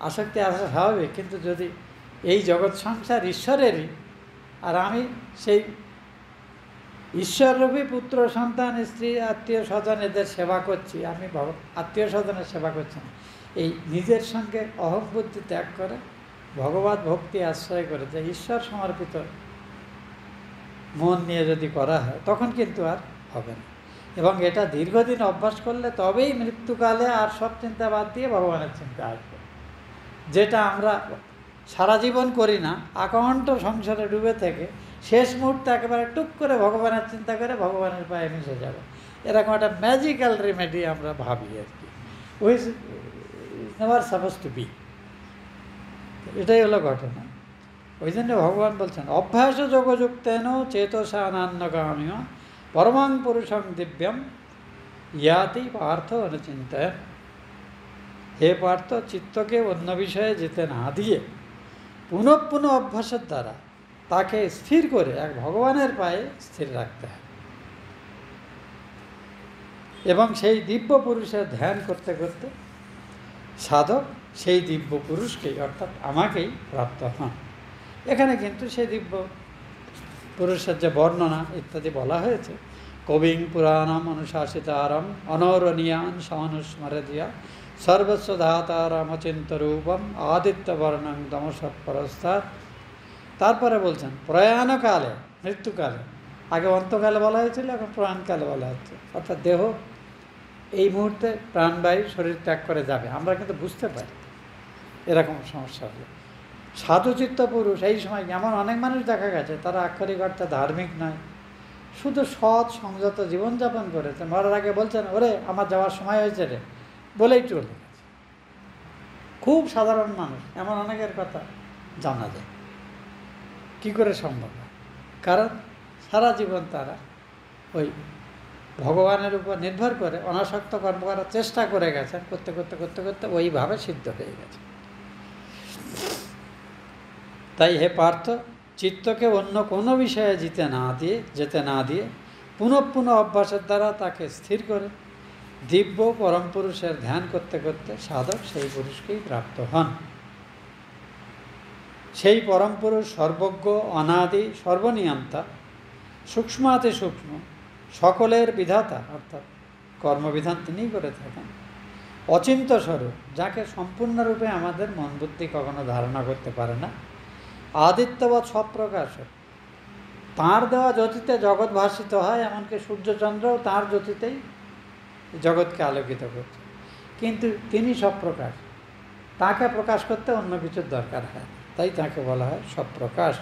আসক্তি আসা স্বাভাবিক, কিন্তু যদি এই জগৎ সংসার ঈশ্বরেরই, আর আমি সেই ঈশ্বররূপী পুত্র সন্তান স্ত্রী আত্মীয় স্বজন এদের সেবা করছি, আমি আত্মীয় স্বজনের সেবা করছি না, এই নিজের সঙ্গে অহং বুদ্ধি ত্যাগ করে ভগবত ভক্তি আশ্রয় করে যে ঈশ্বর সমর্পিত মন নিয়ে যদি করা হয়, তখন কিন্তু আর হবে না। এবং এটা দীর্ঘদিন অভ্যাস করলে তবেই মৃত্যুকালে আর সব চিন্তা বাদ দিয়ে ভগবানের চিন্তা আসবে, যেটা আমরা সারা জীবন করি না। আকণ্ঠ সংসারে ডুবে থেকে শেষ মুহূর্তে একেবারে টুক করে ভগবানের চিন্তা করে ভগবানের পায়ে মিশে যাবে, এরকম একটা ম্যাজিক্যাল রেমেডি আমরা ভাবি আর কি, which never suppose to be. এটাই হলো ঘটনা। ওই জন্য ভগবান বলছেন অভ্যাস যোগযুক্তেন চেতসা অনান্যগামীয় পরমাং পুরুষং দিব্যম ইয়াতি পার্থ অনুচিন্তয়ন। হে পার্থ, চিত্তকে অন্য বিষয়ে যেতে না দিয়ে পুনঃ পুনঃ অভ্যাসের দ্বারা তাকে স্থির করে এক ভগবানের পায়ে স্থির রাখতে হয়, এবং সেই দিব্য পুরুষের ধ্যান করতে করতে সাধক সেই দিব্য পুরুষকেই অর্থাৎ আমাকেই প্রাপ্ত হন। এখানে কিন্তু সেই দিব্য পুরুষের যে বর্ণনা ইত্যাদি বলা হয়েছে, কবিং পুরাণম অনুশাসিতারম অনৌরণীয়ান সমানুস্মরদিয়া সর্বস্ব ধাতারাম অচিন্ত রূপম আদিত্য বর্ণং দমসৎপরস্তাৎ। তারপরে বলছেন প্রয়াণকালে, মৃত্যুকালে, আগে অন্তকালে বলা হয়েছিল, এখন প্রয়াণকালে বলা হচ্ছে, অর্থাৎ দেহ এই মুহূর্তে প্রাণবায়ু শরীর ত্যাগ করে যাবে, আমরা কিন্তু বুঝতে পারি এরকম সমস্যা হলে। সাধুচিত্ত পুরুষ এই সময়, এমন অনেক মানুষ দেখা গেছে তারা আক্ষরিক অর্থে ধার্মিক নয়, শুধু সৎ সংযত জীবনযাপন করেছে, মরার আগে বলছেন ওরে আমার যাওয়ার সময় হয়েছে রে, বলেই চলে গেছে। খুব সাধারণ মানুষ, এমন অনেকের কথা জানা যায়। কী করে সম্ভব? কারণ সারা জীবন তারা ওই ভগবানের উপর নির্ভর করে অনাসক্ত কর্ম করার চেষ্টা করে গেছেন, করতে করতে করতে করতে ওইভাবে সিদ্ধ হয়ে গেছে। তাই হে পার্থ, চিত্তকে অন্য কোনো বিষয়ে যেতে না দিয়ে পুনঃ পুনঃ অভ্যাসের দ্বারা তাকে স্থির করে দিব্য পরম পুরুষের ধ্যান করতে করতে সাধক সেই পুরুষকেই প্রাপ্ত হন। সেই পরম পুরুষ সর্বজ্ঞ, অনাদি, সর্বনিয়ন্তা, সূক্ষ্মাতি সূক্ষ্ম, সকলের বিধাতা, অর্থাৎ কর্মবিধান তিনিই করে থাকেন। অচিন্ত স্বরূপ, যাকে সম্পূর্ণরূপে আমাদের মন বুদ্ধি কখনো ধারণা করতে পারে না। আদিত্যবৎ স্বপ্রকাশ, তাঁর দেওয়া জ্যোতিতে জগৎ ভাসিত হয়, এমনকি সূর্যচন্দ্রও তাঁর জ্যোতিতেই জগৎকে আলোকিত করছে। কিন্তু তিনি স্বপ্রকাশ, তাকে প্রকাশ করতে অন্য কিছুর দরকার হয়, তাই তাকে বলা হয় স্বপ্রকাশ।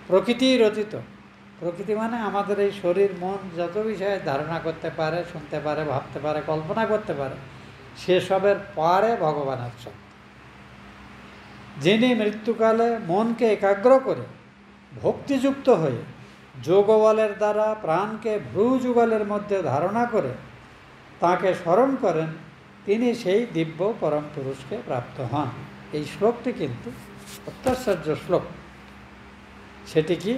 প্রকৃতি রচিত, প্রকৃতি মানে আমাদের এই শরীর মন যত বিষয়ে ধারণা করতে পারে, শুনতে পারে, ভাবতে পারে, কল্পনা করতে পারে, সেসবের পারে ভগবানের শক্তি। যিনি মৃত্যুকালে মনকে একাগ্র করে ভক্তিযুক্ত হয়ে যোগবলের দ্বারা প্রাণকে ভ্রুযুগলের মধ্যে ধারণা করে তাকে স্মরণ করেন, তিনি সেই দিব্য পরম পুরুষকে প্রাপ্ত হন। এই শ্লোকটি কিন্তু অত্যাশ্চর্য শ্লোক। সেটি কি?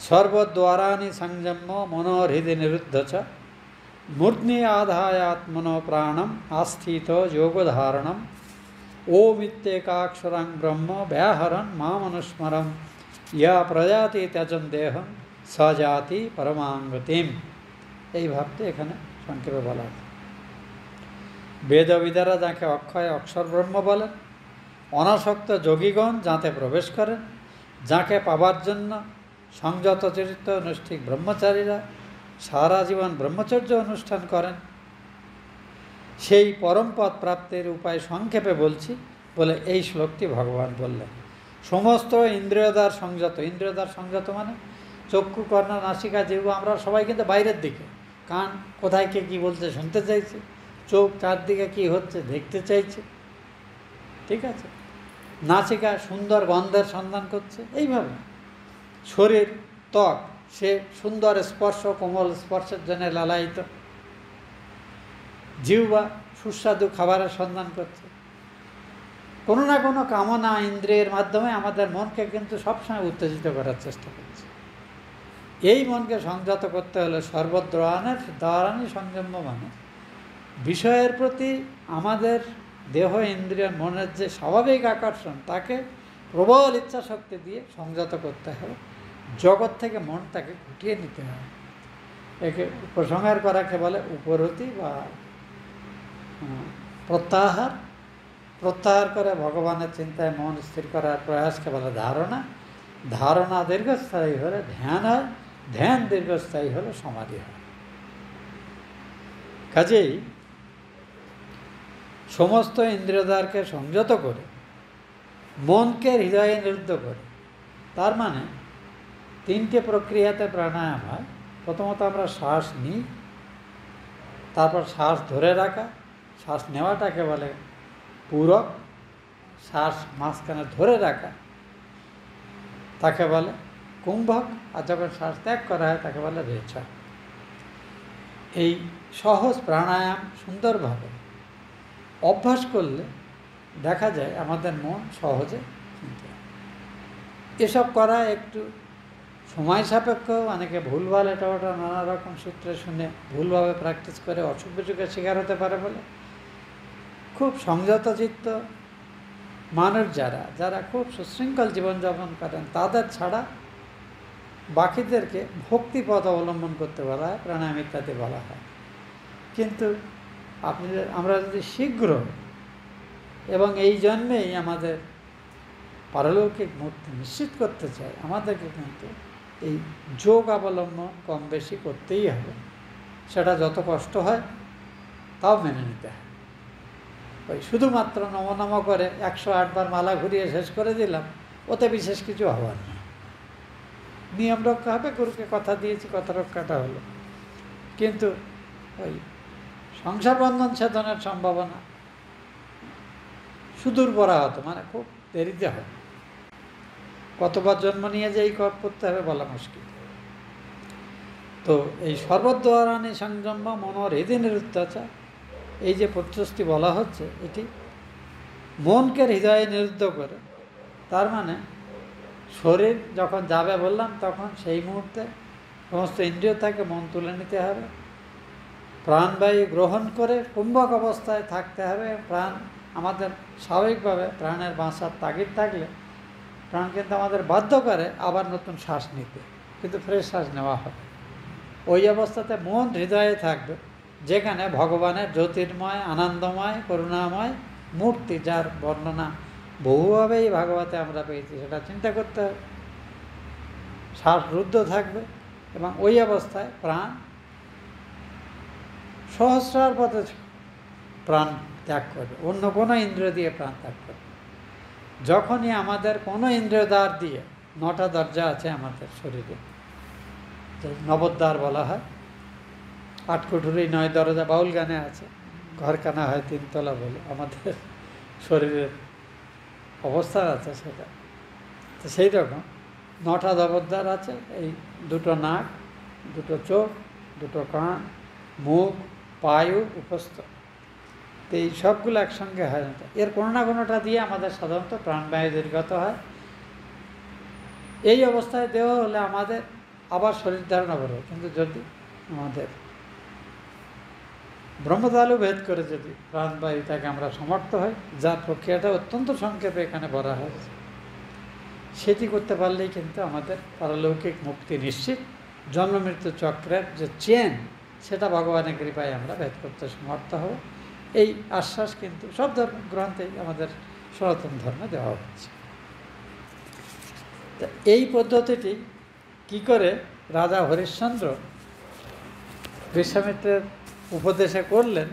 সর্বদ্বারানি সংযম্য মনোহৃদি নিরুদ্ধ চ মূর্ধ্নি আধায়াত্মনো প্রাণম আস্থিত যোগধারণম ওমিত্যেকাক্ষরং ব্রহ্ম ব্যাহরণ মামনুস্মরম ইয়া প্রজাতি ত্যজন দেহম সজাতি পরমাঙ্গতিম। এই ভাবতে এখানে সংক্ষেপে বলা আছে। বেদবিদারা যাকে অক্ষয় অক্ষর ব্রহ্ম বলেন, অনাসক্ত যোগীগণ যাতে প্রবেশ করেন, যাকে পাবার জন্য সংযত চরিত্র অনুষ্ঠিত ব্রহ্মচারীরা সারা জীবন ব্রহ্মচর্য অনুষ্ঠান করেন, সেই পরমপদ প্রাপ্তির উপায় সংক্ষেপে বলছি বলে এই শ্লোকটি ভগবান বললেন। সমস্ত ইন্দ্রিয়দ্বার সংযত, ইন্দ্রিয়দ্বার সংযত মানে চক্ষু, কর্ণ, নাসিকা, জিহ্বা, আমরা সবাই কিন্তু বাইরের দিকে, কান কোথায় কে কী বলছে শুনতে চাইছে, চোখ চারদিকে কী হচ্ছে দেখতে চাইছে, ঠিক আছে, নাসিকা সুন্দর গন্ধের সন্ধান করছে, এইভাবে শরীর ত্বক সে সুন্দর স্পর্শ, কোমল স্পর্শের জন্য লালায়িত, জিহ্বা সুস্বাদু খাবারের সন্ধান করছে। কোনো না কোনো কামনা ইন্দ্রিয়ের মাধ্যমে আমাদের মনকে কিন্তু সবসময় উত্তেজিত করার চেষ্টা করছে। এই মনকে সংযত করতে হলে সর্বদ্বারানি সংযম মানে বিষয়ের প্রতি আমাদের দেহ, ইন্দ্রিয়, মনের যে স্বাভাবিক আকর্ষণ তাকে প্রবল ইচ্ছাশক্তি দিয়ে সংযত করতে হবে। জগৎ থেকে মনটাকে গুটিয়ে নিতে হবে। একে উপসংহার করাকে বলে উপরতি বা প্রত্যাহার। প্রত্যাহার করে ভগবানের চিন্তায় মন স্থির করার প্রয়াসকে বলে ধারণা। ধারণা দীর্ঘস্থায়ী হলে ধ্যান হয়, ধ্যান দীর্ঘস্থায়ী হলে সমাধি হয়। কাজেই সমস্ত ইন্দ্রিয়দ্বারকে সংযত করে মনকে হৃদয়ে নিরুদ্ধ করে, তার মানে তিনটে প্রক্রিয়াতে প্রাণায়াম হয়। প্রথমত আমরা শ্বাস নিই, তারপর শ্বাস ধরে রাখা, শ্বাস নেওয়াটাকে বলে পূরক, শ্বাস মাঝখানে ধরে রাখা তাকে বলে কুম্ভক, আর যখন শ্বাস ত্যাগ করা হয় তাকে বলে রেচক। এই সহজ প্রাণায়াম সুন্দরভাবে অভ্যাস করলে দেখা যায় আমাদের মন সহজে শুনতে হয়। এসব করা একটু সময় সাপেক্ষ, অনেকে ভুলভাল এটা ওটা নানা রকম সূত্রে শুনে ভুলভাবে প্র্যাকটিস করে অসুখ বিসুখের শিকার হতে পারে বলে খুব সংযত চিত্ত মানুষ যারা খুব সুশৃঙ্খল জীবনযাপন করেন তাদের ছাড়া বাকিদেরকে ভক্তিপথ অবলম্বন করতে বলা হয়, প্রাণায়াম ইত্যাদি বলা হয়। কিন্তু আমরা যদি শীঘ্র এবং এই জন্যেই আমাদের পারলৌকিক মুক্তি নিশ্চিত করতে চাই, আমাদেরকে কিন্তু এই যোগ অবলম্বন কম বেশি করতেই হবে। সেটা যত কষ্ট হয় তাও মেনে নিতে হয়। ওই শুধুমাত্র নম করে 108 বার মালা ঘুরিয়ে শেষ করে দিলাম, ওতে বিশেষ কিছু হওয়ার নেই। নিয়ম রক্ষা হবে, গুরুকে কথা দিয়েছি, কথা রক্ষাটা হলো। কিন্তু ওই সংসার বন্ধন ছেদনের সম্ভাবনা সুদূর বরা হতো, মানে খুব দেরিতে হয়। কতবার জন্ম নিয়ে যে এই করতে হবে বলা মুশকিল। তো এই সর্বদ্বারানি সংযম বা মনোহৃদি নিরুদ্ধাচার, এই যে প্রতিশ্রুতি বলা হচ্ছে, এটি মনকে হৃদয়ে নিরুদ্ধ করে। তার মানে শরীর যখন যাবে বললাম, তখন সেই মুহূর্তে সমস্ত ইন্দ্রিয় থেকে মন তুলে নিতে হবে, প্রাণবায়ু গ্রহণ করে কুম্ভক অবস্থায় থাকতে হবে। প্রাণ আমাদের স্বাভাবিকভাবে প্রাণের বাঁচার তাগিদ থাকলে প্রাণ কিন্তু আমাদের বাধ্য করে আবার নতুন শ্বাস নিতে, কিন্তু ফ্রেশ শ্বাস নেওয়া হবে। ওই অবস্থাতে মন হৃদয়ে থাকবে, যেখানে ভগবানের জ্যোতির্ময়, আনন্দময়, করুণাময় মূর্তি, যার বর্ণনা বহুভাবেই ভাগবতে আমরা পেয়েছি, সেটা চিন্তা করতে হবে। শ্বাস রুদ্ধ থাকবে এবং ওই অবস্থায় প্রাণ সহস্রার পথে প্রাণ ত্যাগ করবে, অন্য কোনো ইন্দ্রিয় দিয়ে প্রাণ ত্যাগ করবে। যখনই আমাদের কোনো ইন্দ্রিয় দ্বার দিয়ে, 9টা দরজা আছে আমাদের শরীরে, নবদ্বার বলা হয়, 8 কুঠুরি 9 দরজা বাউল গানে আছে, ঘরখানা হয় 3 তলা বলে, আমাদের শরীরের অবস্থা আছে সেটা। তো সেই রকম 9টা নবদ্বার আছে, এই 2টো নাক, 2টো চোখ, 2টো কান, মুখ, পায়ু, উপস্থ। তো এই সবগুলো একসঙ্গে হয় না, এর কোনো না কোনোটা দিয়ে আমাদের সাধারণত প্রাণবায়ু নির্গত হয়। এই অবস্থায় দেওয়া হলে আমাদের আবার শরীর ধারণা করবে। কিন্তু যদি আমাদের ব্রহ্মতালু ভেদ করে যদি প্রাণবায়ুটাকে আমরা সমর্থ হই, যার প্রক্রিয়াটা অত্যন্ত সংক্ষেপে এখানে বলা হয়েছে, সেটি করতে পারলেই কিন্তু আমাদের পারলৌকিক মুক্তি নিশ্চিত। জন্ম মৃত্যু চক্রের যে চেন, সেটা ভগবানের কৃপায় আমরা ভেদ করতে সমর্থ হব। এই আশ্বাস কিন্তু সব ধর্ম গ্রন্থেই আমাদের সনাতন ধর্মে দেওয়া হচ্ছে। তা এই পদ্ধতিটি কি করে রাজা হরিশ্চন্দ্র বিশ্বামিত্রের উপদেশে করলেন,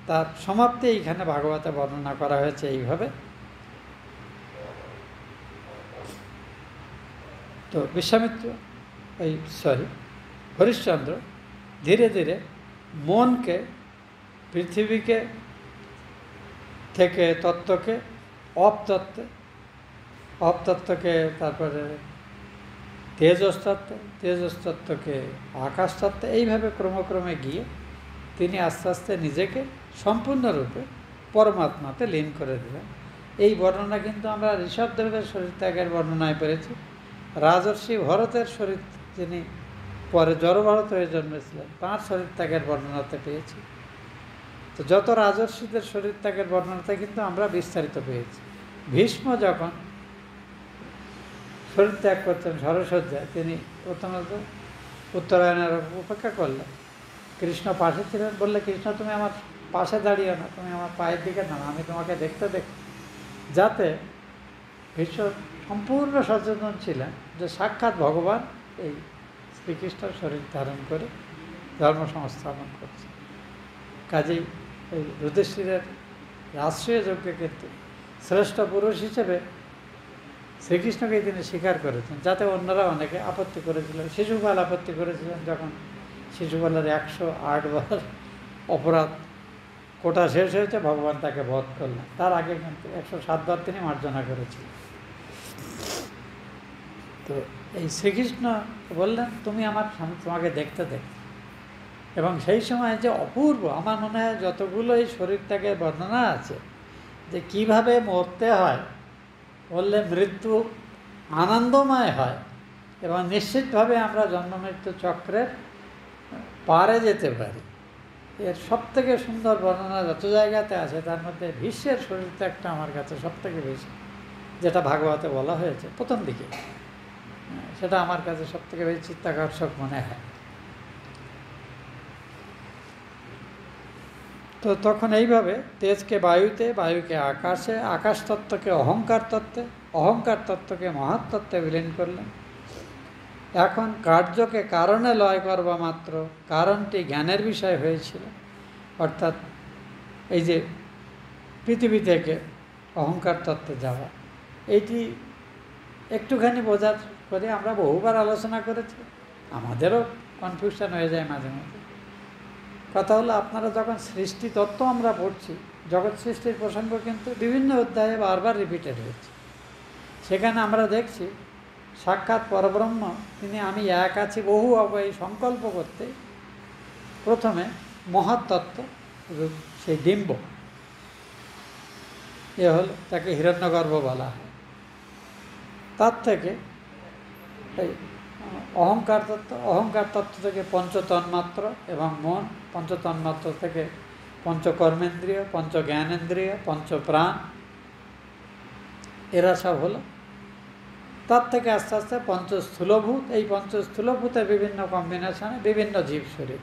তার সমাপ্তি এইখানে ভাগবতে বর্ণনা করা হয়েছে এইভাবে। তো বিশ্বামিত্র হরিশ্চন্দ্র ধীরে ধীরে মনকে, পৃথিবীকে থেকে তত্ত্বকে অপতত্ত্বকে, তারপরে তেজস্তত্ত্বকে আকাশতত্ত্বে, এইভাবে ক্রমক্রমে গিয়ে তিনি আস্তে আস্তে নিজেকে সম্পূর্ণরূপে পরমাত্মাতে লীন করে দিলেন। এই বর্ণনা কিন্তু আমরা ঋষভদেবের শরীর ত্যাগের বর্ণনায় পেয়েছি। রাজর্ষি ভরতের শরীর, যিনি পরে জড়ভরত হয়ে জন্মেছিলেন, তাঁর শরীর ত্যাগের বর্ণনাতে পেয়েছি। তো যত রাজর্ষিদের শরীর ত্যাগের বর্ণনাতে কিন্তু আমরা বিস্তারিত পেয়েছি। ভীষ্ম যখন শরীর ত্যাগ করছেন সরসজ্জায়, তিনি প্রথমত উত্তরায়ণের উপেক্ষা করলেন। কৃষ্ণ পাশে ছিলেন, বললে, কৃষ্ণ তুমি আমার পাশে দাঁড়িয়ে না, তুমি আমার পায়ের দিকে না, আমি তোমাকে দেখতে দেখি। যাতে ভীষ্ম সম্পূর্ণ সচেতন ছিলেন যে সাক্ষাৎ ভগবান এই শ্রীকৃষ্ণের শরীর ধারণ করে ধর্ম সংস্থাপন করছে। কাজেই এই যুধিষ্ঠিরের রাষ্ট্রীয় যজ্ঞে কিন্তু শ্রেষ্ঠ পুরুষ হিসেবে শ্রীকৃষ্ণকে তিনি স্বীকার করেছেন, যাতে অন্যরা অনেকে আপত্তি করেছিলেন। শিশুপাল আপত্তি করেছিলেন, যখন শিশুপালের 108 বার অপরাধ কোটা শেষ হয়েছে, ভগবান তাকে বধ করলেন। তার আগে কিন্তু 107 বার তিনি মার্জনা করেছিলেন। তো এই শ্রীকৃষ্ণ বললেন, তুমি আমার তোমাকে দেখতে দেখ। এবং সেই সময় যে অপূর্ব, আমার মনে হয় যতগুলো এই শরীর ত্যাগের বর্ণনা আছে, যে কিভাবে মরতে হয়, বললে মৃত্যু আনন্দময় হয় এবং নিশ্চিতভাবে আমরা জন্ম মৃত্যু চক্রের পারে যেতে পারি। এর সবথেকে সুন্দর বর্ণনা যত জায়গাতে আছে, তার মধ্যে ভীষ্মের শরীর ত্যাগটা আমার কাছে সবথেকে বেশি, যেটা ভাগবতে বলা হয়েছে প্রথম দিকে, সেটা আমার কাছে সবথেকে বেশি চিত্তাকর্ষক মনে হয়। তো তখন এইভাবে তেজকে বায়ুতে, বায়ুকে আকাশে, আকাশ তত্ত্বকে অহংকার তত্ত্বে, অহংকার তত্ত্বকে মহাতত্ত্বে বিলীন করলেন। এখন কার্যকে কারণে লয় করবা মাত্র, কারণটি জ্ঞানের বিষয় হয়েছিল। অর্থাৎ এই যে পৃথিবী থেকে অহংকার তত্ত্বে যাওয়া, এইটি একটুখানি বোঝার করে আমরা বহুবার আলোচনা করেছি, আমাদেরও কনফিউশন হয়ে যায় মাঝে মাঝে। কথা হলো, আপনারা যখন সৃষ্টি তত্ত্ব আমরা পড়ছি, জগৎ সৃষ্টির প্রসঙ্গ কিন্তু বিভিন্ন অধ্যায়ে বারবার রিপিটেড হয়েছে। সেখানে আমরা দেখছি সাক্ষাৎ পরব্রহ্ম তিনি আমি এক আছি বহু হব এই সংকল্প করতে প্রথমে মহত্তত্ত্ব সেই ডিম্ব এ হলো, তাকে হিরণ্যগর্ভ বলা হয়। তার থেকে এই অহংকার তত্ত্ব থেকে পঞ্চতন্মাত্র এবং মন, পঞ্চতন্মাত্র থেকে পঞ্চকর্মেন্দ্রিয়, পঞ্চজ্ঞানেন্দ্রিয়, পঞ্চপ্রাণ, এরা সব হলো। তার থেকে আস্তে আস্তে পঞ্চস্থূলভূত, এই পঞ্চস্থূলভূতের বিভিন্ন কম্বিনেশনে বিভিন্ন জীব শরীর।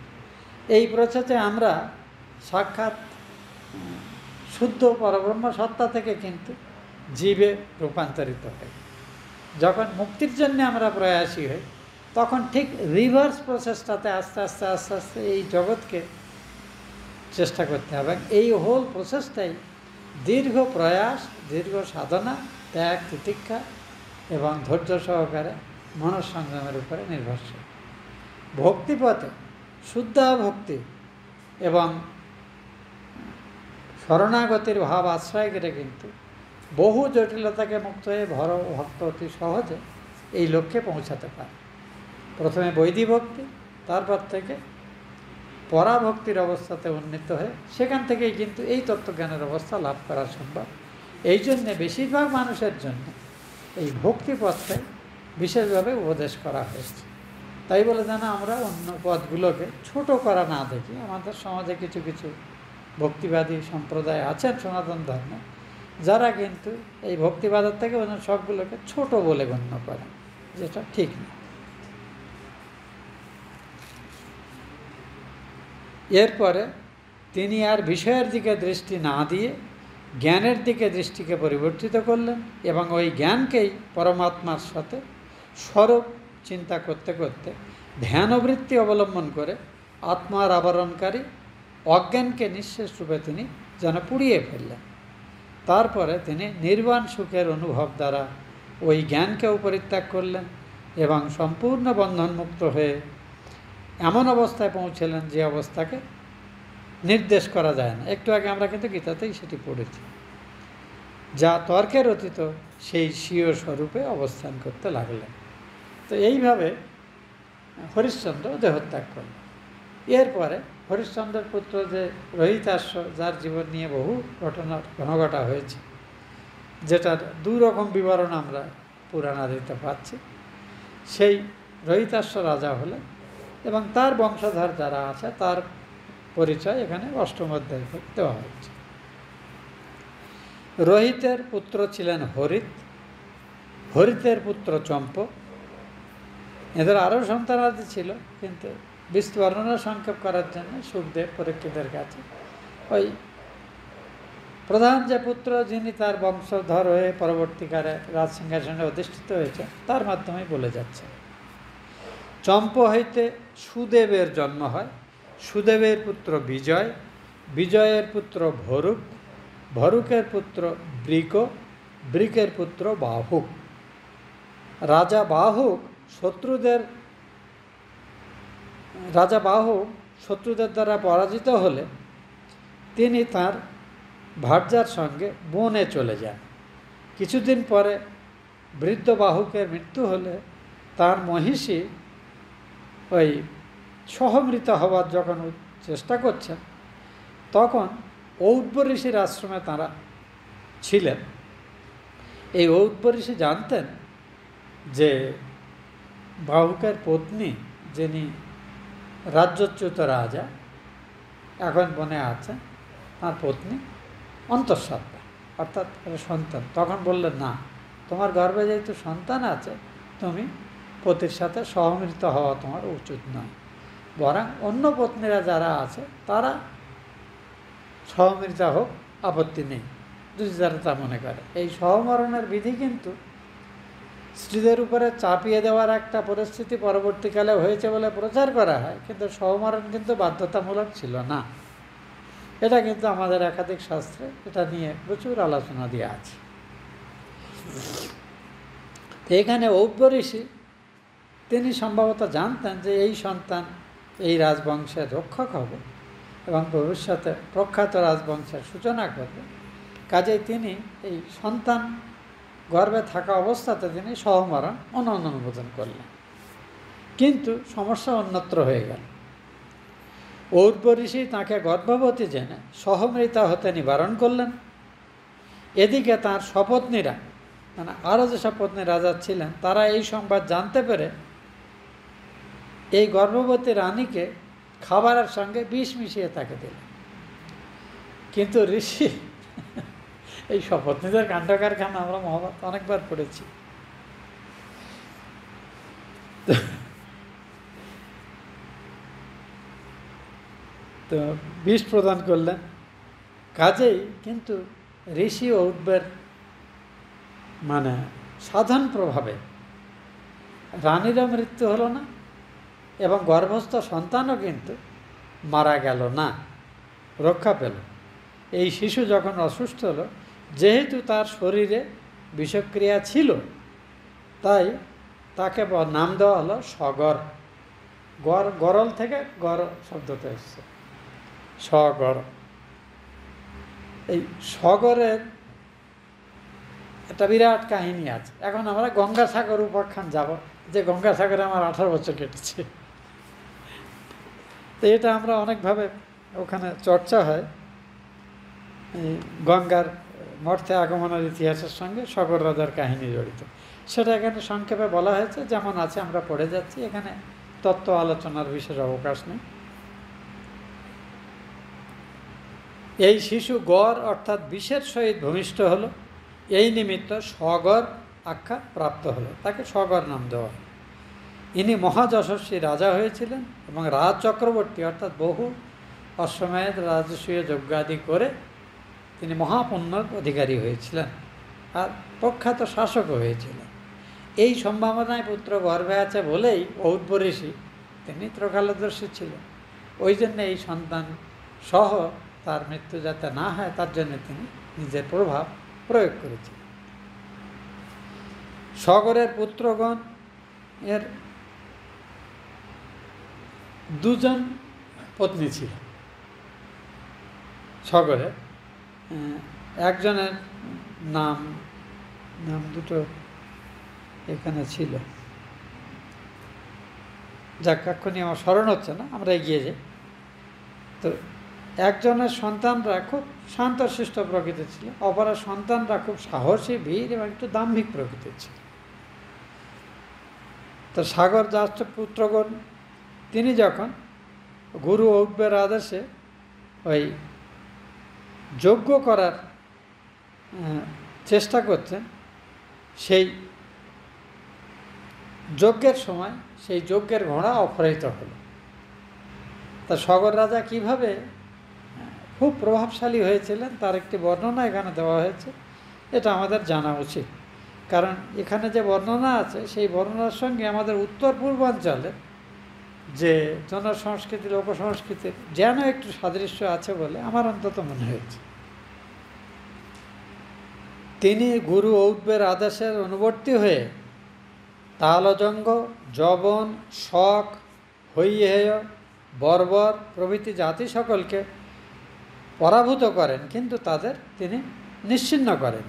এই প্রসেসে আমরা সাক্ষাৎ শুদ্ধ পরব্রহ্ম সত্তা থেকে কিন্তু জীবে রূপান্তরিত হই। যখন মুক্তির জন্য আমরা প্রয়াসী হই, তখন ঠিক রিভার্স প্রসেসটাতে আস্তে আস্তে আস্তে আস্তে এই জগৎকে চেষ্টা করতে হবে। এই হোল প্রসেসটাই দীর্ঘ প্রয়াস, দীর্ঘ সাধনা, ত্যাগ, তিতিক্ষা এবং ধৈর্য সহকারে মনঃসংযমের উপরে নির্ভরশীল। ভক্তিপথে শুদ্ধ ভক্তি এবং শরণাগতির ভাব আশ্রয় করে কিন্তু বহু জটিলতাকে মুক্ত হয়ে ভক্ত অতি সহজে এই লক্ষ্যে পৌঁছাতে পারে। প্রথমে বৈদিক ভক্তি, তারপর থেকে পরাভক্তির অবস্থাতে উন্নীত হয়ে সেখান থেকেই কিন্তু এই তত্ত্বজ্ঞানের অবস্থা লাভ করা সম্ভব। এই জন্যে বেশিরভাগ মানুষের জন্য এই ভক্তিপথটাই বিশেষভাবে উপদেশ করা হয়েছে। তাই বলে যেন আমরা অন্য পথগুলোকে ছোট করা না দেখি। আমাদের সমাজে কিছু কিছু ভক্তিবাদী সম্প্রদায় আছেন সনাতন ধর্মে, যারা কিন্তু এই ভক্তিবাদের থেকে অন্য সবগুলোকে ছোট বলে গণ্য করেন, যেটা ঠিক না। এরপরে তিনি আর বিষয়ের দিকে দৃষ্টি না দিয়ে জ্ঞানের দিকে দৃষ্টিকে পরিবর্তিত করলেন এবং ওই জ্ঞানকেই পরমাত্মার সাথে স্বরূপ চিন্তা করতে করতে ধ্যানবৃত্তি অবলম্বন করে আত্মার আবরণকারী অজ্ঞানকে নিঃশেষ রূপে তিনি যেন পুড়িয়ে ফেললেন। তারপরে তিনি নির্বাণ সুখের অনুভব দ্বারা ওই জ্ঞানকেও পরিত্যাগ করলেন এবং সম্পূর্ণ বন্ধনমুক্ত হয়ে এমন অবস্থায় পৌঁছলেন যে অবস্থাকে নির্দেশ করা যায় না। একটু আগে আমরা কিন্তু গীতাতেই সেটি পড়েছি, যা তর্কের অতীত সেই স্বীয় স্বরূপে অবস্থান করতে লাগলেন। তো এইভাবে হরিশ্চন্দ্র দেহত্যাগ করলেন। এরপরে হরিশ্চন্দ্রের পুত্র যে রোহিতাশ্ব, যার জীবন নিয়ে বহু ঘটনা হয়েছে, যেটার দুরকম বিবরণ আমরা পুরাণাদিতে পাচ্ছি, সেই রোহিতাশ্ব রাজা হলেন এবং তার বংশধর যারা আছে তার পরিচয় এখানে অষ্টম অধ্যায়ে দেওয়া হয়েছে। রোহিতের পুত্র ছিলেন হরিত, হরিতের পুত্র চম্প। এদের আরও সন্তানাদি ছিল, কিন্তু বর্ণনা সংক্ষেপ করার জন্য সুখদেব পরীক্ষিতের কাছে ওই প্রধান যে পুত্র, যিনি তার বংশধর হয়ে পরবর্তীকালে রাজসিংহাসনে অধিষ্ঠিত হয়েছে, তার মাধ্যমেই বলে যাচ্ছে। চম্প হইতে সুদেবের জন্ম হয়, সুদেবের পুত্র বিজয়, বিজয়ের পুত্র ভরুক, ভরুকের পুত্র বৃক, বৃকের পুত্র বাহুক। রাজা বাহুক শত্রুদের দ্বারা পরাজিত হলে তিনি তার ভার্যার সঙ্গে বনে চলে যান। কিছুদিন পরে বৃদ্ধ বাহুকের মৃত্যু হলে তার মহিষী ওই সহমৃত হওয়ার যখন চেষ্টা করছেন, তখন ঔদ্ব ঋষির আশ্রমে তারা ছিলেন। এই ঔদ্ব ঋষি জানতেন যে বাহুকের পত্নী, যিনি রাজ্যচ্যুত রাজা, এখন বনে আছেন, তার পত্নী অন্তঃসত্ত্বা, অর্থাৎ সন্তান। তখন বললেন, না, তোমার গর্ভে যেহেতু সন্তান আছে, তুমি পতির সাথে সহমৃত হওয়া তোমার উচিত নয়, বরং অন্য পত্নীরা যারা আছে তারা সহমৃত হোক, আপত্তি নেই, যদি যারা তা মনে করে। এই সহমরণের বিধি কিন্তু স্ত্রীদের উপরে চাপিয়ে দেওয়ার একটা পরিস্থিতি পরবর্তীকালে হয়েছে বলে প্রচার করা হয়, কিন্তু সহমরণ কিন্তু বাধ্যতামূলক ছিল না। এটা কিন্তু আমাদের একাধিক শাস্ত্রে এটা নিয়ে প্রচুর আলোচনা দেওয়া আছে। এখানে ঔদ্য ঋষি তিনি সম্ভবত জানতেন যে এই সন্তান এই রাজবংশের রক্ষক হবে এবং ভবিষ্যতে প্রখ্যাত রাজবংশের সূচনা করবে। কাজেই তিনি এই সন্তান গর্ভে থাকা অবস্থাতে তিনি সহমরণ অনুমোদন করলেন। কিন্তু সমস্যা অন্যত্র হয়ে গেল। ঔর্ব ঋষি তাঁকে গর্ভবতী জেনে সহমৃতা হতে নিবারণ করলেন। এদিকে তাঁর সপত্নীরা, মানে আরও যে সপত্নী রাজা ছিলেন, তারা এই সংবাদ জানতে পেরে এই গর্ভবতী রানীকে খাবারের সঙ্গে বিষ মিশিয়ে তাকে দিলেন। কিন্তু ঋষি, এই সপত্নীদের কাণ্ড কারখানা আমরা মহাভারত অনেকবার পড়েছি। তো বিষ প্রদান করলেন। কাজেই কিন্তু ঋষি ঔর্বের মানে সাধন প্রভাবে রানীরও মৃত্যু হলো না এবং গর্ভস্থ সন্তানও কিন্তু মারা গেল না, রক্ষা পেল। এই শিশু যখন অসুস্থ হলো, যেহেতু তার শরীরে বিষক্রিয়া ছিল, তাই তাকে নাম দেওয়া হলো সগর। গরল থেকে গর শব্দটা এসছে, সগর। এই সগরের একটা বিরাট কাহিনী আছে। এখন আমরা গঙ্গাসাগর উপাখ্যান যাব, যে গঙ্গাসাগরে আমার 18 বছর কেটেছে। তো এটা আমরা অনেকভাবে ওখানে চর্চা হয়, এই গঙ্গার মর্তে আগমনের ইতিহাসের সঙ্গে সগর রাজার কাহিনী জড়িত। সেটা এখানে সংক্ষেপে বলা হয়েছে, যেমন আছে আমরা পড়ে যাচ্ছি। এখানে তত্ত্ব আলোচনার বিশেষ অবকাশ নেই। এই শিশু গড় অর্থাৎ বিষের সহিত ভূমিষ্ঠ হলো, এই নিমিত্ত সগর আখ্যা প্রাপ্ত হলো, তাকে সগর নাম দেওয়া হয়। ইনি মহাযশস্বী রাজা হয়েছিলেন এবং রাজ চক্রবর্তী অর্থাৎ বহু অশ্বমেধ রাজসূয় যজ্ঞাদি করে তিনি মহাপুণ্যর অধিকারী হয়েছিলেন আর প্রখ্যাত শাসকও হয়েছিলেন। এই সম্ভাবনায় পুত্র গর্ভে আছে বলেই ঔর্ব ঋষি, তিনি ত্রিকালদর্শী ছিলেন। ওই জন্য এই সন্তান সহ তার মৃত্যু যাতে না হয় তার জন্য তিনি নিজের প্রভাব প্রয়োগ করেছিলেন। সগরের পুত্রগণ এর 2জন পত্নী ছিল। সগরের একজনের নাম দুটো এখানে ছিল, যাক এক্ষুনি আমার স্মরণ হচ্ছে না, আমরা এগিয়ে যাই। তো একজনের সন্তানরা খুব শান্তশিষ্ট প্রকৃতির ছিল, অপরের সন্তানরা খুব সাহসী, বীর এবং একটু দাম্ভিক প্রকৃতির ছিল। তো সাগর জ্যেষ্ঠ পুত্রগণ তিনি যখন গুরু ঔর্বের আদেশে ওই যজ্ঞ করার চেষ্টা করছেন, সেই যজ্ঞের সময় সেই যজ্ঞের ঘোড়া অপহৃত হল। তা সগর রাজা কিভাবে খুব প্রভাবশালী হয়েছিলেন তার একটি বর্ণনা এখানে দেওয়া হয়েছে। এটা আমাদের জানা উচিত, কারণ এখানে যে বর্ণনা আছে সেই বর্ণনার সঙ্গে আমাদের উত্তর পূর্বাঞ্চলে যে জনসংস্কৃতি লোকসংস্কৃতির যেন একটু সাদৃশ্য আছে বলে আমার অন্তত মনে হয়েছে। তিনি গুরু ঔর্বের আদেশের অনুবর্তী হয়ে তালজঙ্গ, যবন, শক, হৈহেয়, বর্বর প্রভৃতি জাতি সকলকে পরাভূত করেন, কিন্তু তাদের তিনি নিশ্চিহ্ন করেন।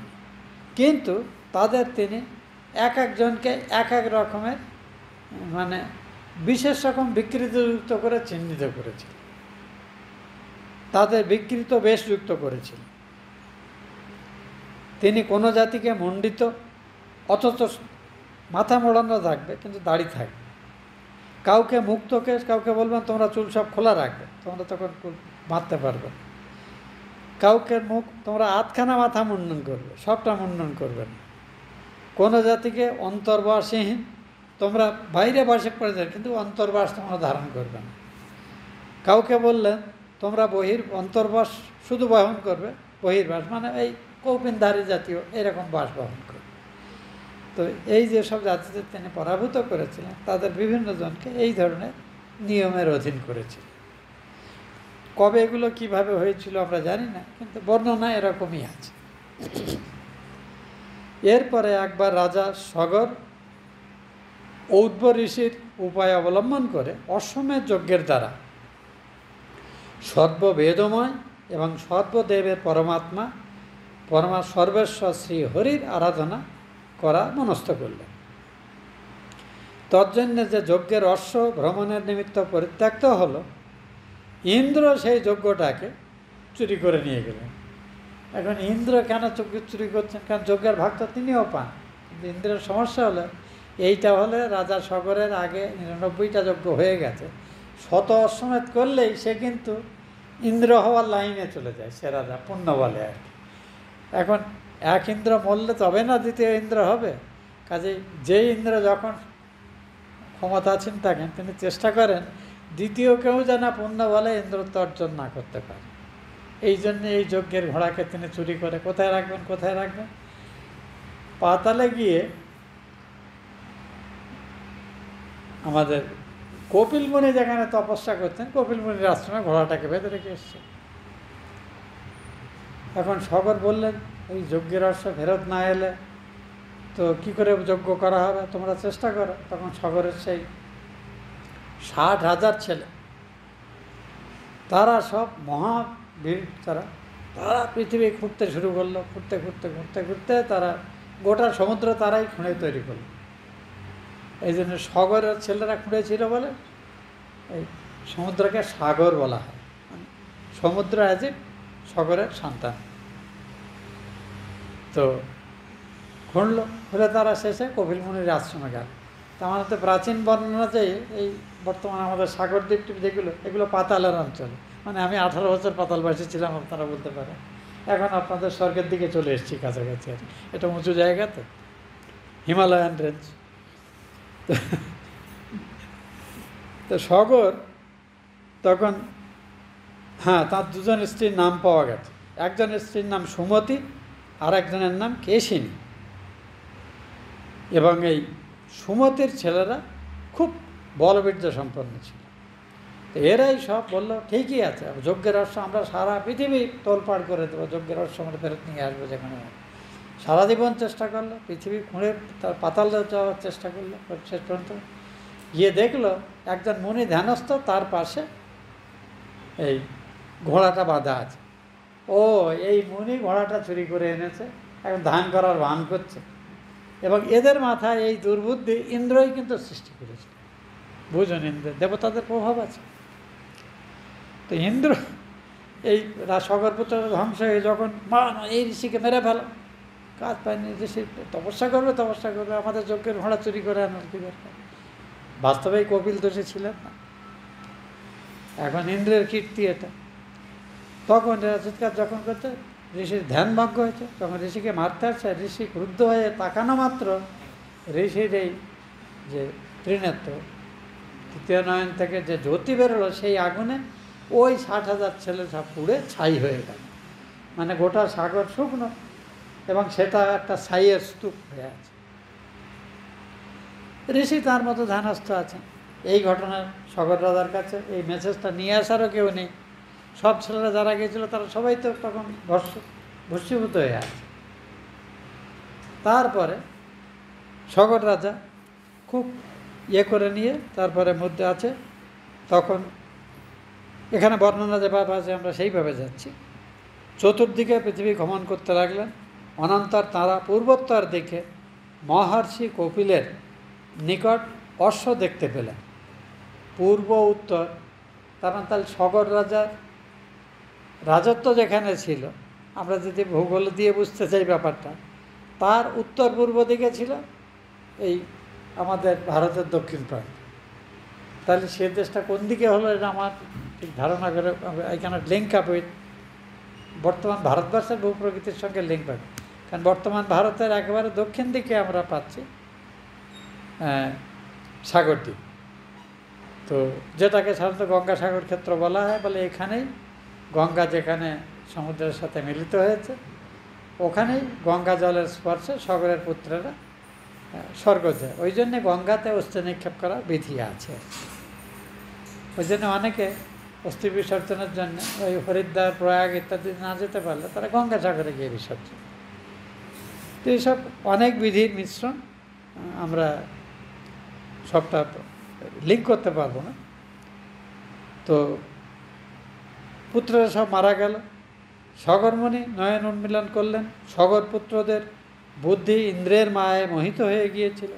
কিন্তু তাদের তিনি এক একজনকে এক এক রকমের মানে বিশেষ রকম বিকৃতযুক্ত করে চিহ্নিত করেছিলেন, তাদের বিকৃত বেশযুক্ত করেছিলেন। তিনি কোনো জাতিকে মণ্ডিত অথচ মাথা মোড়ানো থাকবে কিন্তু দাড়ি থাকবে, কাউকে মুক্তকে কাউকে বলবেন তোমরা চুল সব খোলা রাখবে, তোমরা তখন বাঁধতে পারবে। কাউকে মুখ তোমরা আধখানা মাথা মুন্ডন করবে, সবটা মুন্ডন করবে না। কোনো জাতিকে অন্তর্বাসহীন, তোমরা বাইরে বাসে পড়ে যাবে কিন্তু অন্তর্বাস তোমরা ধারণ করবে না। কাউকে বললেন তোমরা অন্তর্বাস শুধু বহন করবে, বহির্বাস মানে এই কৌপিনধারী জাতীয় এরকম বাস বহন করবে। তো এই যেসব জাতিদের তিনি পরাভূত করেছিলেন তাদের বিভিন্ন জনকে এই ধরনের নিয়মের অধীন করেছিলেন। কবে এগুলো কিভাবে হয়েছিল আমরা জানি না, কিন্তু বর্ণনা এরকমই আছে। এরপরে একবার রাজা সগর ঔদ্ভ ঋষির উপায় অবলম্বন করে অশ্বমেধ যজ্ঞের দ্বারা সর্ববেদময় এবং সর্বদেবের পরমাত্মা সর্বেশ্বর শ্রী হরির আরাধনা করা মনস্থ করলেন। তজ্জন্যে যে যজ্ঞের অশ্ব ভ্রমণের নিমিত্ত পরিত্যক্ত হলো, ইন্দ্র সেই যজ্ঞটাকে চুরি করে নিয়ে গেলেন। এখন ইন্দ্র কেন যজ্ঞ চুরি করছেন? কারণ যজ্ঞের ভাগ তো তিনিও পান। কিন্তু ইন্দ্রের সমস্যা হলো, এইটা হলে রাজা সগরের আগে 99টা যজ্ঞ হয়ে গেছে, শত অশ্বমেধ করলেই সে কিন্তু ইন্দ্র হওয়ার লাইনে চলে যায়, সে রাজা পুণ্য বলে আর কি। এখন এক ইন্দ্র মরলে তবে না দ্বিতীয় ইন্দ্র হবে। কাজেই যেই ইন্দ্র যখন ক্ষমতাসীন থাকেন তিনি চেষ্টা করেন দ্বিতীয় কেউ যেন পুণ্য বলে ইন্দ্রত্ব অর্জন না করতে পারে। এই জন্য এই যজ্ঞের ঘোড়াকে তিনি চুরি করে কোথায় রাখবেন? পাতালে গিয়ে আমাদের কপিল মুনি যেখানে তপস্যা করতেন, কপিল মুনির আশ্রমে ঘোড়াটাকে বেঁধে রেখে এসছে। এখন সগর বললেন, এই যজ্ঞের অশ্ব ফেরত না এলে তো কী করে যজ্ঞ করা হবে, তোমরা চেষ্টা করো। তখন সগরের সেই 60,000 ছেলে, তারা সব মহাবীর, তারা পৃথিবী ঘুরতে শুরু করলো। ঘুরতে তারা গোটা সমুদ্র তারাই খুঁড়ে তৈরি করলো। এই জন্য সগরের ছেলেরা খুঁড়ে ছিল বলে এই সমুদ্রকে সাগর বলা হয়। মানে সমুদ্র অ্যাজ ইট সগরের সন্তান। তো খুঁড়ে তারা শেষে কপিল মুনির আশ্রমে গেল। তা আমাদের তো প্রাচীন বর্ণনা যে এই বর্তমানে আমাদের সাগর দ্বীপ যেগুলো, এগুলো পাতালের অঞ্চল। মানে আমি 18 বছর পাতালবাসী ছিলাম, আপনারা বলতে পারেন। এখন আপনাদের স্বর্গের দিকে চলে এসেছি কাছাকাছি। আর এটা উঁচু জায়গা, তো হিমালয়ান রেঞ্জ। তো সগর তখন, তার দুজন স্ত্রীর নাম পাওয়া গেছে। একজনের স্ত্রীর নাম সুমতি, আর একজনের নাম কেশিনী। এবং এই সুমতির ছেলেরা খুব বলবীর্য সম্পন্ন ছিল। তো এরাই সব বললো, ঠিকই আছে, যজ্ঞের অশ্ব আমরা সারা পৃথিবী তোলপাড় করে দেবো, যজ্ঞের অশ্ব আমরা ফেরত নিয়ে আসবো যেখানে। সারা জীবন চেষ্টা করলো, পৃথিবী খুঁড়ে তার পাতাল যাওয়ার চেষ্টা করলো। শেষ পর্যন্ত গিয়ে দেখলো একজন মুনি ধ্যানস্থ, তার পাশে এই ঘোড়াটা বাঁধা আছে। ও, এই মুনি ঘোড়াটা চুরি করে এনেছে, এখন ধান করার ভান করছে। এবং এদের মাথায় এই দুর্বুদ্ধি ইন্দ্রই কিন্তু সৃষ্টি করেছে। বুঝুন, ইন্দ্রের দেবতাদের প্রভাব আছে। তো ইন্দ্র এই সগরপুত্র ধ্বংস হয়ে যখন এই ঋষিকে মেরে ফেলো, কাজ পায়নি, ঋষি তপস্যা করবে, আমাদের যজ্ঞের ঘোড়া চুরি করে আনার কি দরকার? বাস্তবেই কপিল দোষী ছিলেন না। এখন ইন্দ্রের কীর্তি এটা। তখন চিৎকার যখন করছে, ঋষির ধ্যান ভঙ্গ হয়েছে। তখন ঋষিকে মারতে আসছে, ঋষি ক্রুদ্ধ হয়ে তাকানো মাত্র ঋষির এই যে ত্রিনেত্র, তৃতীয় নয়ন থেকে যে জ্যোতি বেরোলো, সেই আগুনে ওই 60,000 ছেলে সব পুড়ে ছাই হয়ে গেল। মানে গোটা সাগর শুকনো, এবং সেটা একটা ছাইয়ের স্তূপ হয়ে আছে। ঋষি তার মতো ধ্যানস্থ আছেন। এই ঘটনা সগর রাজার কাছে এই মেসেজটা নিয়ে আসারও কেউ নেই। সব ছেলেরা যারা গিয়েছিল তারা সবাই তো তখন ভস্মীভূত হয়ে আছে। তারপরে সগর রাজা খুব করে নিয়ে তারপরে মধ্যে আছে, তখন এখানে বর্ণনা যেভাবে আছে আমরা সেইভাবে যাচ্ছি। চতুর্দিকে পৃথিবী ভ্রমণ করতে লাগলেন। অনন্তর তাঁরা পূর্বোত্তর দিকে মহর্ষি কপিলের নিকট অশ্ব দেখতে পেলেন। পূর্ব উত্তর, তাহলে সগর রাজার রাজত্ব যেখানে ছিল, আমরা যদি ভূগোল দিয়ে বুঝতে চাই ব্যাপারটা, তার উত্তর পূর্ব দিকে ছিল এই আমাদের ভারতের দক্ষিণ প্রান্ত। তাহলে সে দেশটা কোন দিকে হলো এটা আমার ঠিক ধারণা করে এখানে লিঙ্ক আপ উইথ বর্তমান ভারতবর্ষের ভূপ্রকৃতির সঙ্গে লিঙ্ক পাবে। কারণ বর্তমান ভারতের একেবারে দক্ষিণ দিকে আমরা পাচ্ছি সাগরদ্বীপ, তো যেটাকে সাধারণত গঙ্গাসাগর ক্ষেত্র বলা হয়। বলে এখানেই গঙ্গা যেখানে সমুদ্রের সাথে মিলিত হয়েছে, ওখানেই গঙ্গা জলের স্পর্শে সগরের পুত্রেরা স্বর্গ যায়। ওই জন্যে গঙ্গাতে অস্থি নিক্ষেপ করার বিধি আছে। ওই জন্য অনেকে অস্থি বিসর্জনের জন্য ওই হরিদ্বার, প্রয়াগ ইত্যাদি না যেতে পারলে তারা গঙ্গাসাগরে গিয়ে বিসর্জন। তো এইসব অনেক বিধির মিশ্রণ আমরা সবটা লিঙ্ক করতে পারবো না। তো পুত্ররা সব মারা গেল। সগরমণি নয়ন উন্মিলন করলেন। সগর পুত্রদের বুদ্ধি ইন্দ্রের মায়ায় মোহিত হয়ে গিয়েছিল।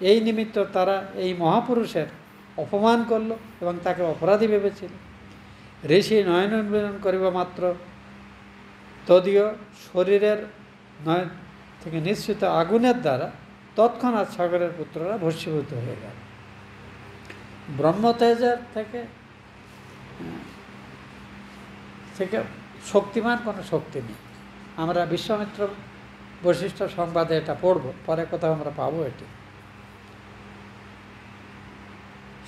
এই নিমিত্ত তারা এই মহাপুরুষের অপমান করল এবং তাকে অপরাধী ভেবেছিল। ঋষি নয়ন উন্মিলন করিবা মাত্র তদীয় শরীরের নয়ন থেকে নিঃসৃত আগুনের দ্বারা তৎক্ষণাৎ সাগরের পুত্ররা ভস্মীভূত হয়ে গেল। ব্রহ্মতেজের থেকে শক্তিমান কোনো শক্তি নেই। আমরা বিশ্বামিত্র বৈশিষ্ট্য সংবাদে এটা পড়ব, পরে কোথাও আমরা পাবো এটি।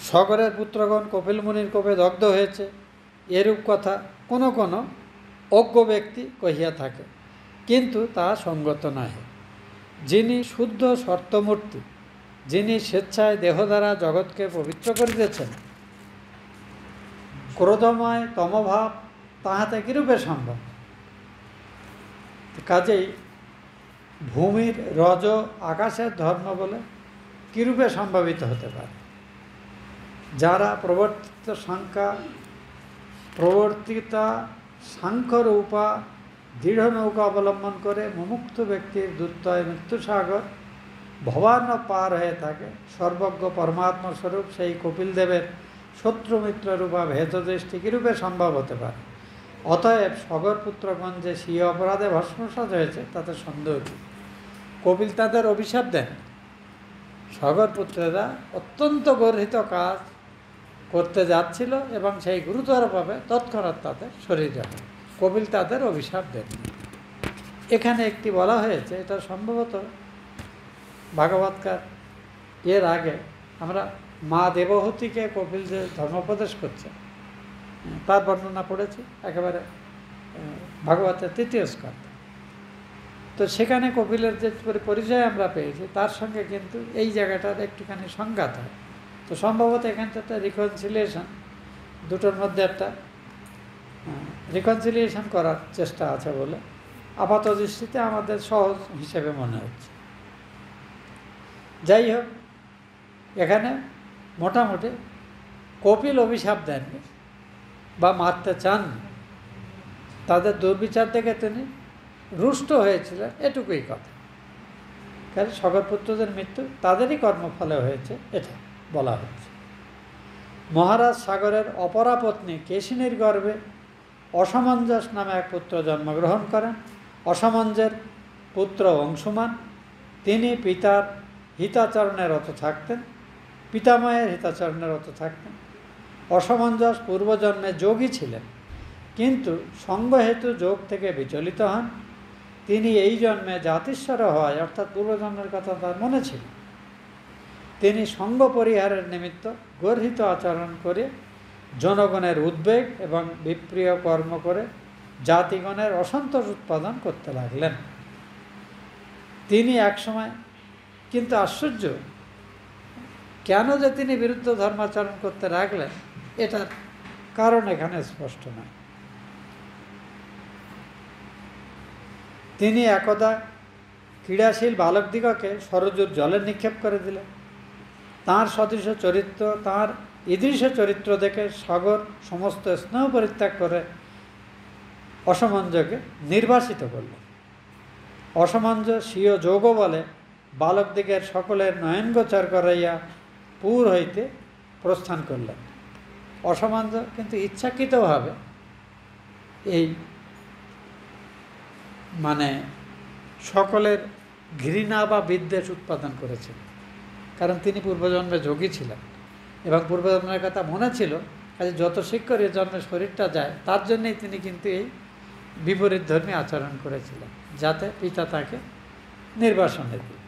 সগরের পুত্রগণ কপিল মুনির কোপে দগ্ধ হয়েছে, এরূপ কথা কোনো কোনো অজ্ঞ ব্যক্তি কহিয়া থাকে, কিন্তু তা সঙ্গত নহে। যিনি শুদ্ধ সত্যমূর্তি, যিনি স্বেচ্ছায় দেহ দ্বারা জগৎকে পবিত্র করিতেছেন, ক্রোধময় তমভাব তাহাতে কিরূপে সম্ভব? কাজেই ভূমির রজ আকাশের ধর্ম বলে কিরূপে সম্ভাবিত হতে পারে? যারা প্রবর্তিতা সাংখ্যরূপা দৃঢ় নৌকা অবলম্বন করে মুমুক্ত ব্যক্তির দুর্তয় মৃত্যুসাগর ভবান্ন পার হয়ে থাকে, সর্বজ্ঞ পরমাত্মা স্বরূপ সেই কপিলদেবের শত্রুমিত্ররূপা ভেদদৃষ্টি কিরূপে সম্ভব হতে পারে? অতএব সগরপুত্রগণ যে স্বীয় অপরাধে ভস্মসাৎ হয়েছে তাতে সন্দেহ কি? কপিল তাদের অভিশাপ দেন। সগরপুত্রেরা অত্যন্ত গর্হিত কাজ করতে যাচ্ছিল এবং সেই গুরুতরভাবে তৎক্ষণাৎ তাদের শরীর যায়। কপিল তাদের অভিশাপ দেন। এখানে একটি বলা হয়েছে, এটা সম্ভবত ভাগবতকার এর আগে আমরা মা দেবহূতিকে কপিল যে ধর্মোপদেশ করছে তার বর্ণনা পড়েছি একেবারে ভাগবতের 3য় স্কন্ধে। তো সেখানে কপিলের যে পরিচয় আমরা পেয়েছি তার সঙ্গে কিন্তু এই জায়গাটার একটুখানি সংঘাত হয়। তো সম্ভবত এখানটা একটা রিকনসিলিয়েশন, দুটোর মধ্যে একটা রিকনসিলিয়েশন করার চেষ্টা আছে বলে আপাত দৃষ্টিতে আমাদের সহজ হিসেবে মনে হচ্ছে। যাই হোক, এখানে মোটামুটি কপিল অভিশাপ দেননি বা মারতে চাননি, তাদের দুর্বিচার দেখে তিনি রুষ্ট হয়েছিলেন, এটুকুই কথা। কারণ সগরপুত্রদের মৃত্যু তাদেরই কর্মফলে হয়েছে এটা বলা হচ্ছে। মহারাজ সাগরের অপরাপত্নী কেশিনীর গর্ভে অসমঞ্জস নামে এক পুত্র জন্মগ্রহণ করেন। অসমঞ্জের পুত্র অংশুমান, তিনি পিতার হিতাচরণে রত থাকতেন, পিতামহের হিতাচরণে রত থাকতেন। অসমঞ্জস পূর্বজন্মে যোগী ছিলেন, কিন্তু সঙ্গহেতু যোগ থেকে বিচলিত হন। তিনি এই জন্মে জাতিস্বর হওয়ায়, অর্থাৎ পূর্বজন্মের কথা তার মনে ছিল, তিনি সঙ্গ পরিহারের নিমিত্ত গর্হিত আচরণ করে জনগণের উদ্বেগ এবং বিপ্রিয় কর্ম করে জাতিগণের অসন্তোষ উৎপাদন করতে লাগলেন। তিনি একসময়, কিন্তু আশ্চর্য, কেন যে তিনি বিরুদ্ধ ধর্মাচরণ করতে লাগলেন এটার কারণ এখানে স্পষ্ট নয়। তিনি একদা ক্রীড়াশীল বালকদিগকে সরজুর জলে নিক্ষেপ করে দিলেন। তাঁর সদৃশ চরিত্র, তাঁর ঈদৃশ চরিত্র দেখে সাগর সমস্ত স্নেহ পরিত্যাগ করে অসমঞ্জকে নির্বাসিত করলেন। অসমঞ্জ স্বীয় যোগ বলে বালকদিগের সকলের নয়নগোচর করাইয়া পুর হইতে প্রস্থান করলেন। অসমঞ্জ কিন্তু ইচ্ছাকৃতভাবে এই সকলের ঘৃণা বা বিদ্বেষ উৎপাদন করেছেন, কারণ তিনি পূর্বজন্মে যোগী ছিলেন এবং পূর্বজন্মের কথা মনে ছিল। কাজে যত শীঘ্র এ জন্মে শরীরটা যায় তার জন্যেই তিনি কিন্তু এই বিপরীত ধর্মী আচরণ করেছিলেন, যাতে পিতা তাকে নির্বাসনে দিল।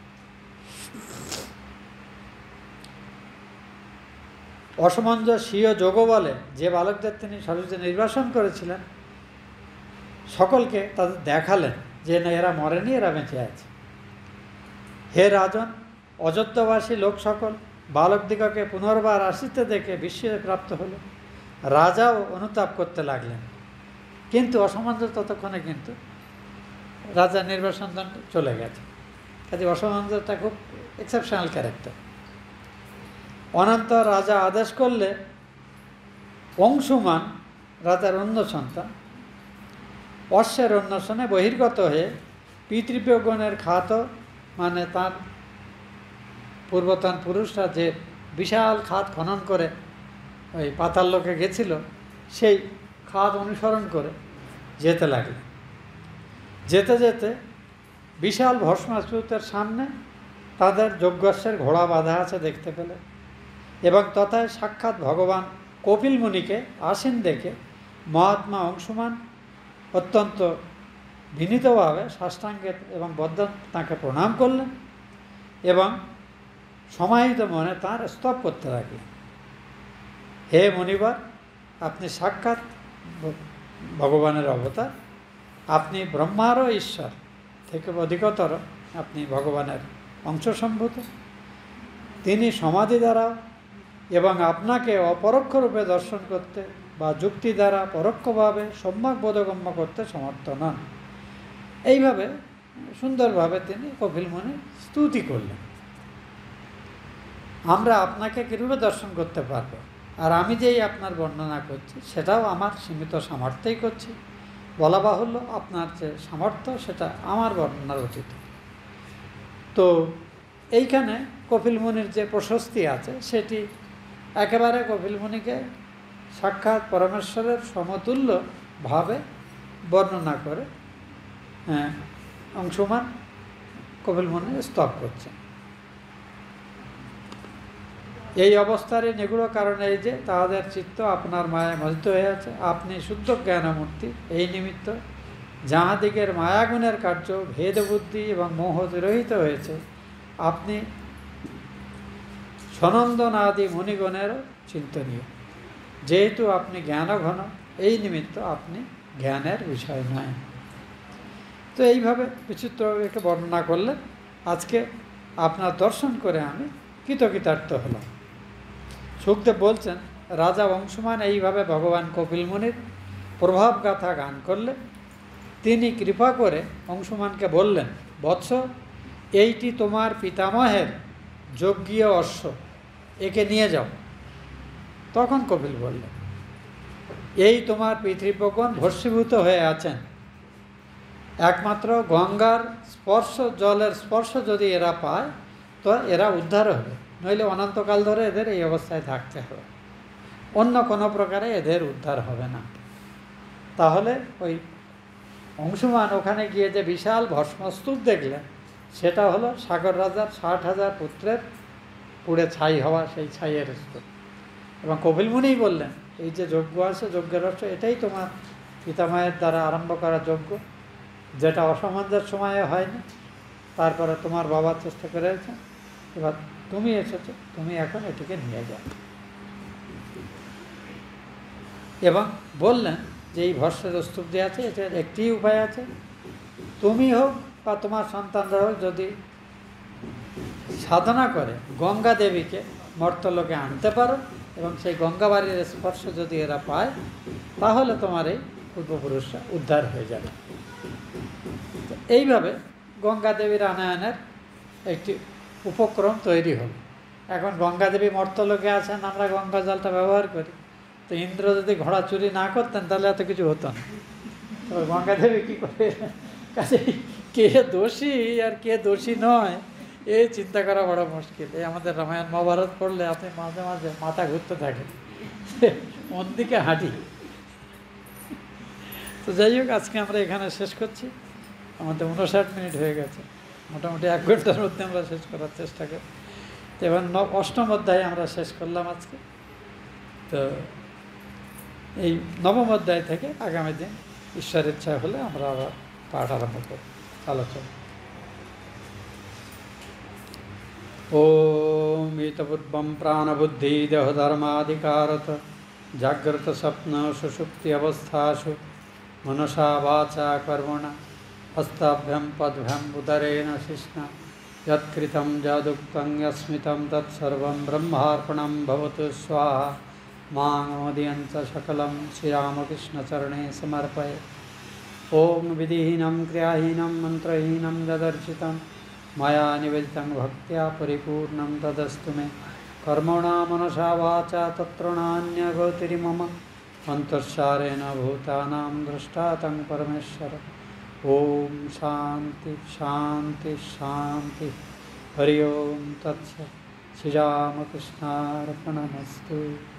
অসমঞ্জ স্বীয় যোগ বলে যে বালকদের তিনি সর্বজে নির্বাসন করেছিলেন সকলকে তাদের দেখালেন যে না, এরা মরেনি, এরা বেঁচে আছে। হে রাজন, অযোধ্যাবাসী লোক সকল বালকদিগকে পুনর্বার আসিতে দেখে বিস্ময়ে প্রাপ্ত হলো। রাজাও অনুতাপ করতে লাগলেন, কিন্তু অসমঞ্জ ততক্ষণে কিন্তু রাজা নির্বাসন চলে গেছে। কাজে অসমঞ্জটা খুব এক্সেপশনাল ক্যারেক্টার। অনন্তর রাজা আদেশ করলে অংশুমান রাজার অন্য সন্তান অশ্বের অন্বেষণে বহির্গত হয়ে পিতৃব্যগণের খাত, মানে তার পূর্বতন পুরুষরা যে বিশাল খাত খনন করে ওই পাতাল লোকে গেছিল, সেই খাত অনুসরণ করে যেতে লাগলো। যেতে যেতে বিশাল ভস্মাস্তুতের সামনে তাদের যজ্ঞাশ্বের ঘোড়া বাঁধা আছে দেখতে পেলে, এবং তথায় সাক্ষাৎ ভগবান কপিল মুনিকে আসীন দেখে মহাত্মা অংশুমান অত্যন্ত বিনীতভাবে সাষ্টাঙ্গে এবং বদ্ধ তাঁকে প্রণাম করলেন এবং সমাহিত মনে তাঁর স্তব করতে লাগলেন। হে মুনিবার, আপনি সাক্ষাৎ ভগবানের অবতার, আপনি ব্রহ্মারও ঈশ্বর থেকে অধিকতর, আপনি ভগবানের অংশসম্ভূত। তিনি সমাধি দ্বারা এবং আপনাকে অপরোক্ষ রূপে দর্শন করতে বা যুক্তি দ্বারা পরোক্ষভাবে সম্যক বোধগম্য করতে সমর্থ নন। এইভাবে সুন্দরভাবে তিনি কপিল মুনি স্তুতি করলেন। আমরা আপনাকে কীভাবে দর্শন করতে পারবো, আর আমি যেই আপনার বর্ণনা করছি সেটাও আমার সীমিত সামর্থ্যেই করছি। বলা বাহুল্য, আপনার যে সামর্থ্য সেটা আমার বর্ণনার অতীত। তো এইখানে কপিল মুনির যে প্রশস্তি আছে সেটি একেবারে কপিল মুনিকে সাক্ষাৎ পরমেশ্বরের সমতুল্যভাবে বর্ণনা করে অংশুমান কপিল মুনি স্তব করছে। এই অবস্থার নিগুড় কারণ এই যে তাহাদের চিত্ত আপনার মায়ায় মোহিত হয়ে আছে। আপনি শুদ্ধ জ্ঞানমূর্তি, এই নিমিত্ত যাহাদিগের মায়াগুণের কার্য ভেদবুদ্ধি এবং মোহ তিরোহিত হয়েছে, আপনি সনন্দনাদি মুনিগণেরও চিন্তনীয়। যেহেতু আপনি জ্ঞানঘন, এই নিমিত্ত আপনি জ্ঞানের বিষয় নয়। তো এইভাবে বিচিত্রভাবে বর্ণনা করলেন। আজকে আপনার দর্শন করে আমি কৃতকৃতার্থ হলাম। সুখদেব বলছেন, রাজা অংশুমান এইভাবে ভগবান কপিল মুনির প্রভাবগাথা গান করলে তিনি কৃপা করে অংশুমানকে বললেন, বৎস, এইটি তোমার পিতামহের যজ্ঞীয় অশ্ব, একে নিয়ে যাও। তখন কপিল বললেন, এই তোমার পিতৃব্যগণ ভস্মীভূত হয়ে আছেন, একমাত্র গঙ্গার স্পর্শ, জলের স্পর্শ যদি এরা পায় তো এরা উদ্ধার হবে, নইলে অনন্তকাল ধরে এদের এই অবস্থায় থাকতে হবে, অন্য কোনো প্রকারে এদের উদ্ধার হবে না। তাহলে ওই অংশুমান ওখানে গিয়ে যে বিশাল ভস্মস্তূপ দেখলেন, সেটা হলো সাগর রাজার 60,000 পুত্রের পুড়ে ছাই হওয়া সেই ছাইয়ের স্তূপ। এবং কপিল মুনিই বললেন, এই যে যজ্ঞ আছে, যজ্ঞের রস, এটাই তোমার পিতামায়ের দ্বারা আরম্ভ করা যজ্ঞ, যেটা অসামঞ্জস্য সময়ে হয়নি। তারপরে তোমার বাবা চেষ্টা করেছে, এবার তুমি এসেছো, তুমি এখন এটিকে নিয়ে যাও। এবং বললেন যে এই ভস্মের স্তূপ দিয়ে আছে, এটার একটি উপায় আছে, তুমি হোক বা তোমার সন্তানরা হোক যদি সাধনা করে গঙ্গা দেবীকে মর্তলোকে আনতে পারো এবং সেই গঙ্গাবাড়ির স্পর্শ যদি এরা পায়, তাহলে তোমার এই পূর্বপুরুষরা উদ্ধার হয়ে যাবে। এইভাবে গঙ্গা দেবীর আনয়নের একটি উপক্রম তৈরি হল। এখন গঙ্গা দেবী মর্তলোকে আছেন, আমরা গঙ্গা জলটা ব্যবহার করি। তো ইন্দ্র যদি ঘোড়া চুরি না করতেন তাহলে এত কিছু হতো না। তো গঙ্গা দেবী কী করে, কাজে কে দোষী আর কে দোষী নয় এই চিন্তা করা বড় মুশকিল। এই আমাদের রামায়ণ মহাভারত পড়লে আপনি মাঝে মাঝে মাথা ঘুরতে থাকে, কোন দিকে হাঁটি। তো যাই হোক, আজকে আমরা এখানে শেষ করছি। আমাদের 59 মিনিট হয়ে গেছে, মোটামুটি 1 ঘন্টার মধ্যে আমরা শেষ করার চেষ্টা করি। তো এবার 8ম অধ্যায় আমরা শেষ করলাম আজকে। তো এই 9ম অধ্যায় থেকে আগামী দিন ঈশ্বরের ইচ্ছা হলে আমরা আবার পাঠ আরম্ভ করব, আলোচনা। ওম ইতপূর্বম প্রাণবুদ্ধি দেহধর্মাধিকারত জাগ্রত স্বপ্ন সুষুপ্তি অবস্থাসু মনসা বাচা কর্মণা হস্তাভ্যাম পদ্ভ্যাম উদরেণ শিষ্ণা যৎকৃতম যদুক্তং যস্মিতং তৎসর্বং ব্রহ্মার্পণং ভবতু স্বাহা। মাং মোদয়ঞ্চ সকলম শ্রীরামকৃষ্ণচরণে সমর্পয়ে। ওম विधिहीनं क्रियाहीनं मन्त्रहीनं यदर्चितं मया निवेदितं भक्त्या परिपूर्णं तदस्तु मे। कर्मणा मनसा वाचा तत्र नान्यगतिर्मम अन्तःसारेण भूतानां द्रष्टा तं परमेश्वर। ओम शांति शांति शांति। हरि ओम तत्सत्। श्रीरामकृष्णार्पणमस्तु।